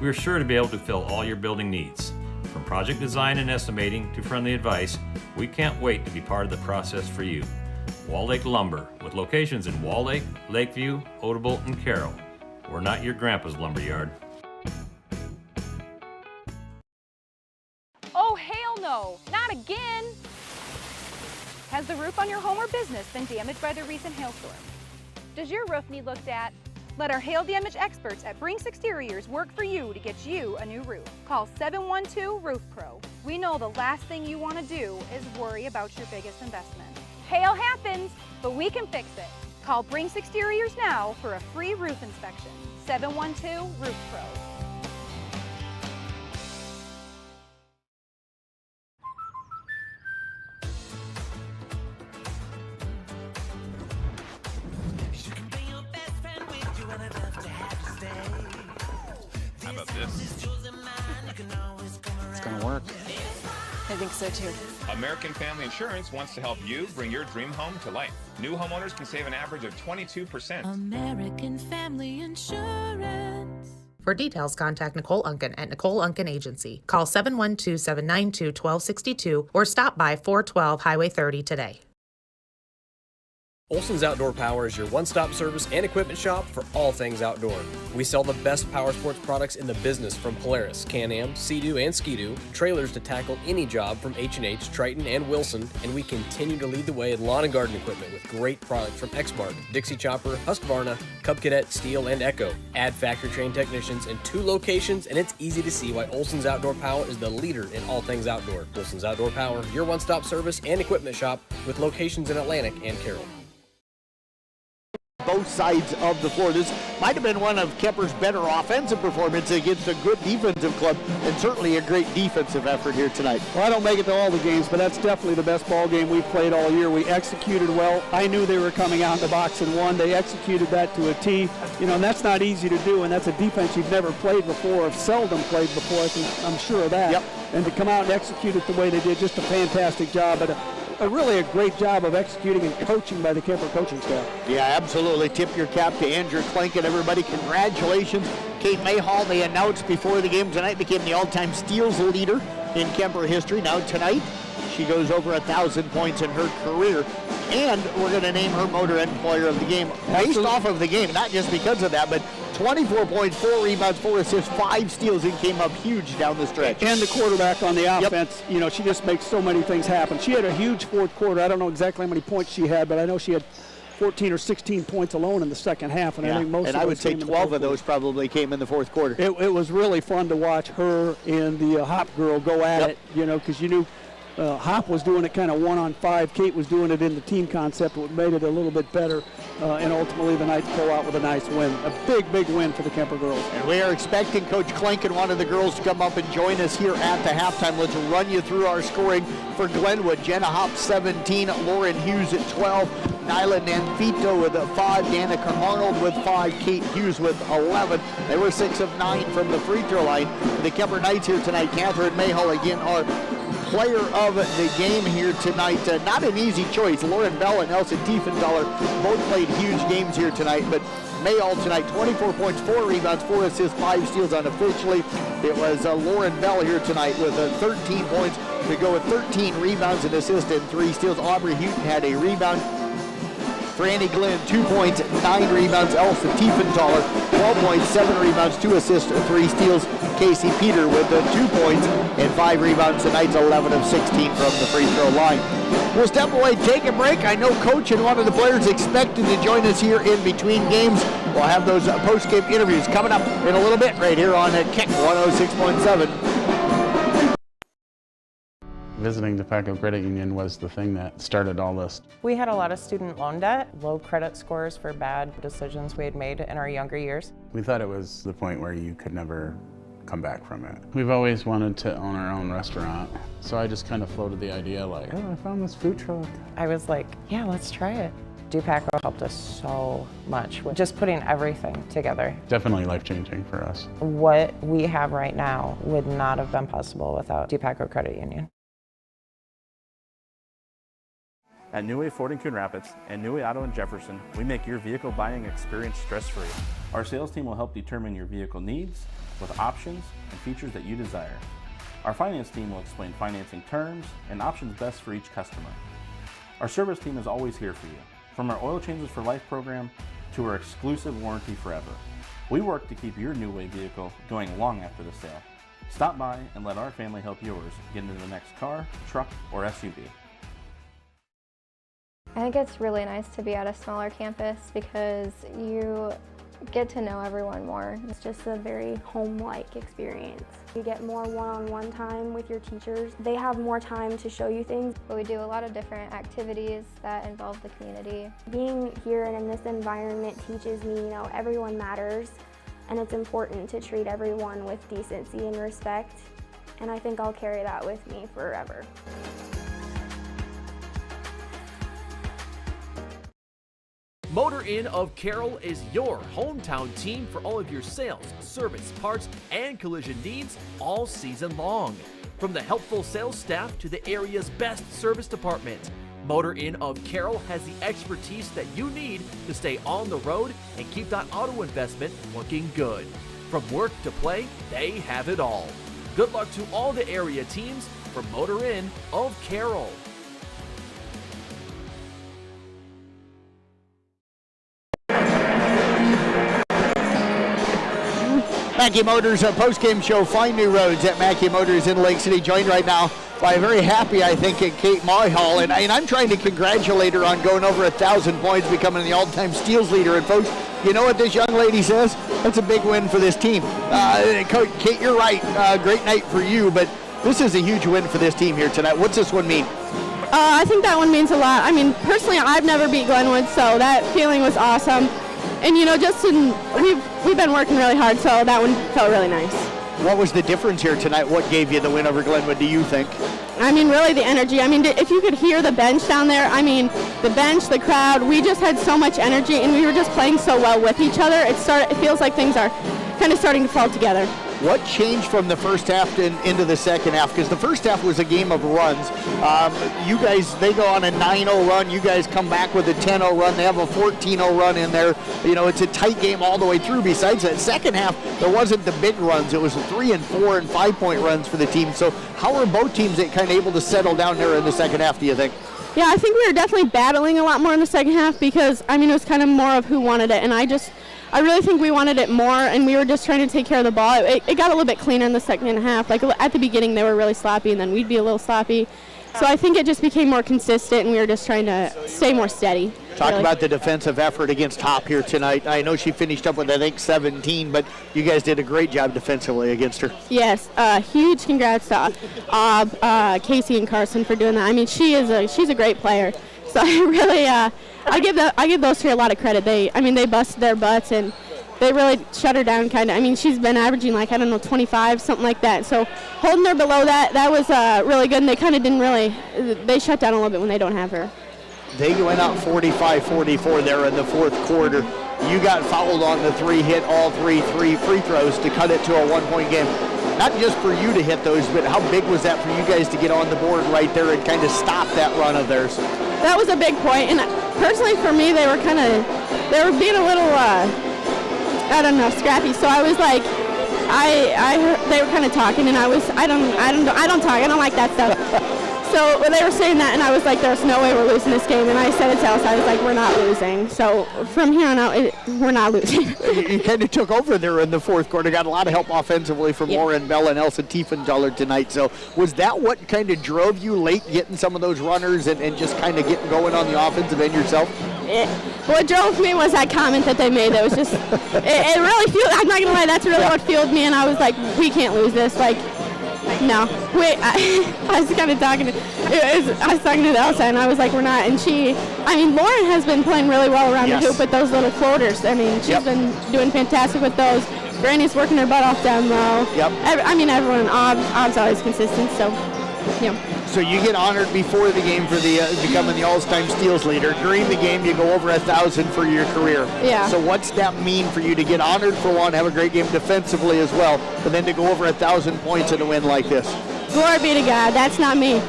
we are sure to be able to fill all your building needs. From project design and estimating to friendly advice, we can't wait to be part of the process for you. Wall Lake Lumber, with locations in Wall Lake, Lakeview, Odebolt, and Carroll. We're not your grandpa's lumberyard. Oh, hell no! Not again! Has the roof on your home or business been damaged by the recent hailstorm? Does your roof need looked at? Let our hail damage experts at Brinks Exteriors work for you to get you a new roof. Call 712 Roof Pro. We know the last thing you want to do is worry about your biggest investment. Hail happens, but we can fix it. Call Brinks Exteriors now for a free roof inspection. 712 Roof Pro. How about this? It's gonna work. I think so too. American Family Insurance wants to help you bring your dream home to life. New homeowners can save an average of 22%. American Family Insurance. For details, contact Nicole Unken at Nicole Unken Agency. Call 712-792-1262 or stop by 412 Highway 30 today. Olson's Outdoor Power is your one-stop service and equipment shop for all things outdoor. We sell the best power sports products in the business, from Polaris, Can-Am, Sea-Doo, and Ski-Doo, trailers to tackle any job from H&H, Triton, and Wilson, and we continue to lead the way in lawn and garden equipment with great products from Exmark, Dixie Chopper, Husqvarna, Cub Cadet, Steel, and Echo. Add factory-trained technicians in 2 locations, and it's easy to see why Olson's Outdoor Power is the leader in all things outdoor. Olson's Outdoor Power, your one-stop service and equipment shop with locations in Atlantic and Carroll. Both sides of the floor. This might have been one of Kuemper's better offensive performances against a good defensive club, and certainly a great defensive effort here tonight. Well, I don't make it to all the games, but that's definitely the best ball game we've played all year. We executed well. I knew they were coming out in the box and won. They executed that to a T. You know, and that's not easy to do, and that's a defense you've never played before, or seldom played before. I'm sure of that. Yep. And to come out and execute it the way they did, just a fantastic job. But really a great job of executing and coaching by the Kuemper coaching staff. Yeah, absolutely. Tip your cap to Andrew Klink and everybody. Congratulations. Kate Mayhall, they announced before the game tonight, became the all-time steals leader in Kuemper history. Now tonight, she goes over 1,000 points in her career. And we're going to name her Motor Employer of the Game based off of the game, not just because of that, but 24 points, 4 rebounds, 4 assists, 5 steals, and came up huge down the stretch. And the quarterback on the offense, you know, she just makes so many things happen. She had a huge fourth quarter. I don't know exactly how many points she had, but I know she had 14 or 16 points alone in the second half, and I think most of I would say 12 of those probably came in the fourth quarter. It was really fun to watch her and the Hop girl go at it, you know, because you knew Hop was doing it kind of 1-on-5. Kate was doing it in the team concept, which made it a little bit better. And ultimately the Knights pull out with a nice win. A big, big win for the Kuemper girls. And we are expecting Coach Klink and one of the girls to come up and join us here at the halftime. Let's run you through our scoring for Glenwood. Jenna Hop, 17. Lauren Hughes at 12. Nyla Nanfito with 5. Danica Arnold with 5. Kate Hughes with 11. They were 6 of 9 from the free throw line. The Kuemper Knights here tonight. Catherine Mayhall again are player of the game here tonight. Not an easy choice. Lauren Bell and Elsa Tiefenthaler both played huge games here tonight, but Mayhall tonight, 24 points, 4 rebounds, 4 assists, 5 steals unofficially. It was Lauren Bell here tonight with 13 points to go with 13 rebounds, an assist, and 3 steals. Aubrey Houghton had a rebound. Franny Glenn, 2 points, 9 rebounds. Elsa Tiefenthaler, 12 points, 7 rebounds, 2 assists, 3 steals. Casey Peter with 2 points and 5 rebounds. Tonight's 11 of 16 from the free throw line. We'll step away, take a break. I know Coach and one of the players expected to join us here in between games. We'll have those post-game interviews coming up in a little bit right here on Kick 106.7. Visiting DePaco Credit Union was the thing that started all this. We had a lot of student loan debt, low credit scores for bad decisions we had made in our younger years. We thought it was the point where you could never come back from it. We've always wanted to own our own restaurant, so I just kind of floated the idea like, oh, I found this food truck. I was like, yeah, let's try it. DePaco helped us so much with just putting everything together. Definitely life-changing for us. What we have right now would not have been possible without DePaco Credit Union. At New Way Ford in Coon Rapids and New Way Auto in Jefferson, we make your vehicle buying experience stress-free. Our sales team will help determine your vehicle needs with options and features that you desire. Our finance team will explain financing terms and options best for each customer. Our service team is always here for you, from our Oil Changes for Life program to our exclusive warranty forever. We work to keep your New Way vehicle going long after the sale. Stop by and let our family help yours get into the next car, truck, or SUV. I think it's really nice to be at a smaller campus because you get to know everyone more. It's just a very home-like experience. You get more one-on-one time with your teachers. They have more time to show you things. But we do a lot of different activities that involve the community. Being here and in this environment teaches me, everyone matters, and it's important to treat everyone with decency and respect. And I think I'll carry that with me forever. Motor Inn of Carroll is your hometown team for all of your sales, service, parts, and collision needs all season long. From the helpful sales staff to the area's best service department, Motor Inn of Carroll has the expertise that you need to stay on the road and keep that auto investment looking good. From work to play, they have it all. Good luck to all the area teams from Motor Inn of Carroll. Mackey Motors post-game show, find new roads at Mackey Motors in Lake City, joined right now by a very happy, I think, Kate Mahal, and I'm trying to congratulate her on going over 1,000 points, becoming the all-time steals leader. And folks, you know what this young lady says? That's a big win for this team. Coach, Kate, you're right. Great night for you, but this is a huge win for this team here tonight. What's this one mean? I think that one means a lot. I mean, personally, I've never beat Glenwood, so that feeling was awesome. And we've been working really hard, so that one felt really nice. What was the difference here tonight? What gave you the win over Glenwood, do you think? I mean, really the energy. I mean, if you could hear the bench down there, I mean, the bench, the crowd, we just had so much energy, and we were just playing so well with each other. It feels like things are kind of starting to fall together. What changed from the first half into the second half? Because the first half was a game of runs. You guys, they go on a 9-0 run. You guys come back with a 10-0 run. They have a 14-0 run in there. It's a tight game all the way through. Besides that, second half, there wasn't the big runs. It was 3 and 4 and 5-point runs for the team. So how are both teams kind of able to settle down there in the second half, do you think? Yeah, I think we were definitely battling a lot more in the second half because, it was kind of more of who wanted it. And I really think we wanted it more, and we were just trying to take care of the ball. It got a little bit cleaner in the second half. Like at the beginning, they were really sloppy, and then we'd be a little sloppy. So I think it just became more consistent, and we were just trying to stay more steady. Talk about the defensive effort against Hop here tonight. I know she finished up with, I think, 17, but you guys did a great job defensively against her. Yes, huge congrats to Casey and Carson for doing that. I mean, she's a great player. So I really, I give those two a lot of credit. They busted their butts and they really shut her down kind of. I mean, she's been averaging 25, something like that. So holding her below that was really good. And they kind of they shut down a little bit when they don't have her. They went out 45-44 there in the fourth quarter. You got fouled on the three, hit all three free throws to cut it to a 1-point game. Not just for you to hit those, but how big was that for you guys to get on the board right there and kind of stop that run of theirs? That was a big point, and personally for me, they were being a little, scrappy. So I was like, they were kind of talking, and I don't talk, I don't like that stuff. So when they were saying that, and I was like, there's no way we're losing this game. And I said it to Elsa, I was like, we're not losing. So from here on out, we're not losing. You kind of took over there in the fourth quarter. Got a lot of help offensively from Lauren Bell and Elsa Tiefenthaler tonight. So was that what kind of drove you late, getting some of those runners and just kind of getting going on the offensive end yourself? What drove me was that comment that they made. That was just, it really fueled, I'm not going to lie, that's really what fueled me. And I was like, we can't lose this. No, wait, I was kind of talking to Elsa, and I was like, we're not. And Lauren has been playing really well around the hoop with those little floaters. I mean, she's been doing fantastic with those. Brandy's working her butt off down low. Everyone, Ob's always consistent, so, So you get honored before the game for becoming the all-time steals leader. During the game, you go over 1,000 for your career. Yeah. So what's that mean for you to get honored for one, have a great game defensively as well, but then to go over 1,000 points in a win like this? Glory be to God. That's not me.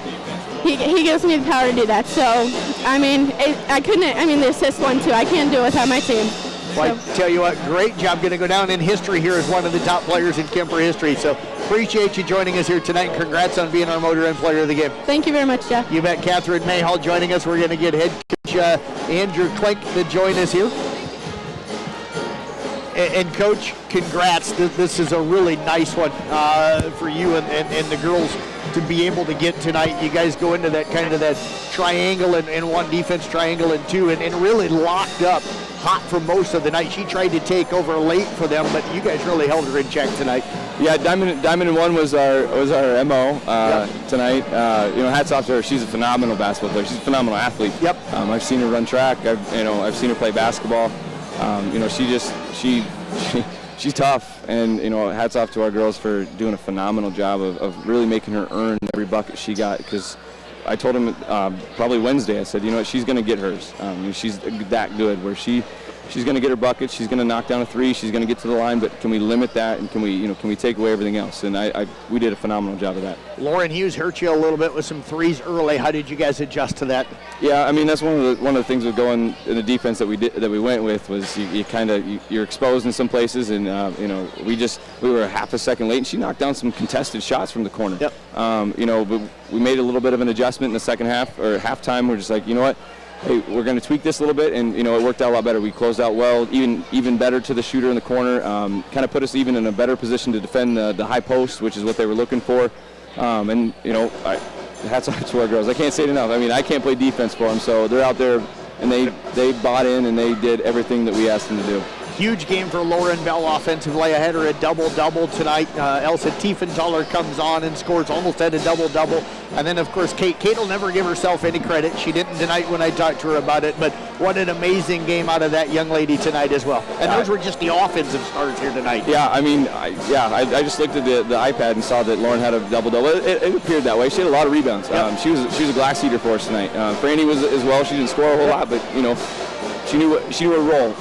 He gives me the power to do that. So, the assist one too. I can't do it without my team. Well, I tell you what, great job. Going to go down in history here as one of the top players in Kuemper history. So appreciate you joining us here tonight, and congrats on being our Motor Inn Player of the Game. Thank you very much, Jeff. You bet. Catherine Mayhall joining us. We're going to get head coach Andrew Klink to join us here. And Coach, congrats. This is a really nice one for you and the girls to be able to get tonight. You guys go into that kind of that triangle and one defense triangle and two, and really locked up hot for most of the night. She tried to take over late for them, but you guys really held her in check tonight. Yeah, Diamond and One was our MO tonight. Hats off to her. She's a phenomenal basketball player. She's a phenomenal athlete. Yep. I've seen her run track. I've seen her play basketball. She's tough, and hats off to our girls for doing a phenomenal job of really making her earn every bucket she got. Because I told them probably Wednesday, I said, she's going to get hers. She's that good where she's going to get her buckets, she's going to knock down a three, she's going to get to the line, but can we limit that, and can we take away everything else? And we did a phenomenal job of that. Lauren Hughes hurt you a little bit with some threes early. How did you guys adjust to that? Yeah, that's one of the things with going in the defense that we went with was you're exposed in some places, and we were half a second late, and she knocked down some contested shots from the corner. Yep. But we made a little bit of an adjustment in the second half or halftime. We're just like, you know what? Hey, we're going to tweak this a little bit, and it worked out a lot better. We closed out well, even better to the shooter in the corner. Kind of put us even in a better position to defend the high post, which is what they were looking for. Hats off to our girls. I can't say it enough. I can't play defense for them, so they're out there and they bought in and they did everything that we asked them to do. Huge game for Lauren Bell offensively. I had her a double-double tonight. Elsa Tiefenthaler comes on and scores almost at a double-double. And then, of course, Kate will never give herself any credit. She didn't tonight when I talked to her about it, but what an amazing game out of that young lady tonight as well. And those were just the offensive starts here tonight. Yeah, I just looked at the iPad and saw that Lauren had a double-double. It appeared that way. She had a lot of rebounds. Yep. She was a glass eater for us tonight. Franny was as well. She didn't score a whole lot, but, she knew her role.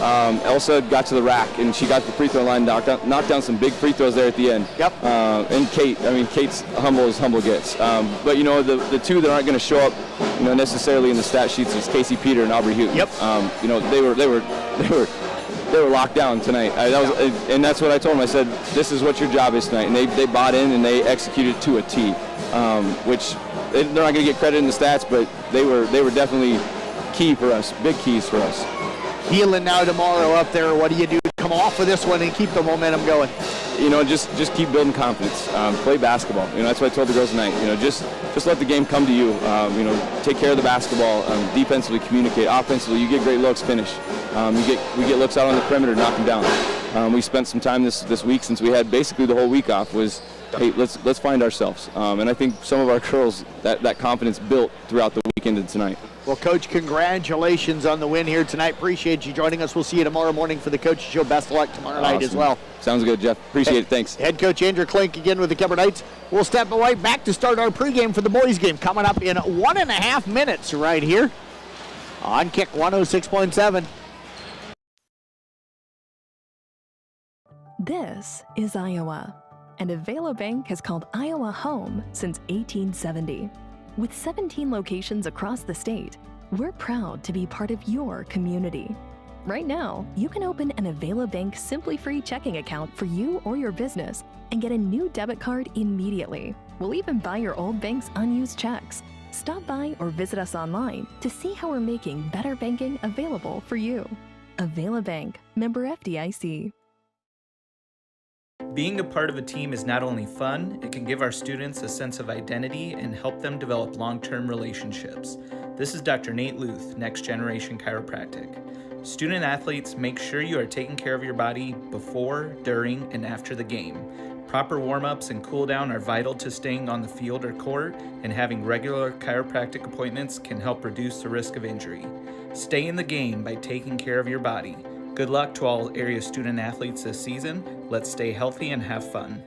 Elsa got to the rack, and she got to the free throw line, knocked down some big free throws there at the end. Yep. And Kate's humble as humble gets. But the two that aren't going to show up, necessarily in the stat sheets is Casey Peter and Aubrey Houghton. Yep. They were locked down tonight. And that's what I told them. I said, this is what your job is tonight. And they bought in and they executed to a T, which they're not going to get credit in the stats, but they were definitely key for us, big keys for us. Healing now tomorrow up there. What do you do to come off of this one and keep the momentum going? Just keep building confidence. Play basketball. That's what I told the girls tonight. Just let the game come to you. Take care of the basketball. Defensively, communicate. Offensively, you get great looks, finish. We get looks out on the perimeter, knock them down. We spent some time this week since we had basically the whole week off. Was hey, let's find ourselves. And I think some of our girls that confidence built throughout the weekend and tonight. Well, Coach, congratulations on the win here tonight. Appreciate you joining us. We'll see you tomorrow morning for the Coaches Show. Best of luck tomorrow night as well. Sounds good, Jeff. Appreciate it. Thanks. Head Coach Andrew Klink again with the Kuemper Knights. We'll step away back to start our pregame for the boys game coming up in 1.5 minutes right here on Kick 106.7. This is Iowa, and Avelo Bank has called Iowa home since 1870. With 17 locations across the state, we're proud to be part of your community. Right now, you can open an Avelo Bank Simply Free checking account for you or your business and get a new debit card immediately. We'll even buy your old bank's unused checks. Stop by or visit us online to see how we're making better banking available for you. Avelo Bank, member FDIC. Being a part of a team is not only fun, it can give our students a sense of identity and help them develop long-term relationships. This is Dr. Nate Luth, Next Generation Chiropractic. Student athletes, make sure you are taking care of your body before, during, and after the game. Proper warm-ups and cool-down are vital to staying on the field or court, and having regular chiropractic appointments can help reduce the risk of injury. Stay in the game by taking care of your body. Good luck to all area student athletes this season. Let's stay healthy and have fun.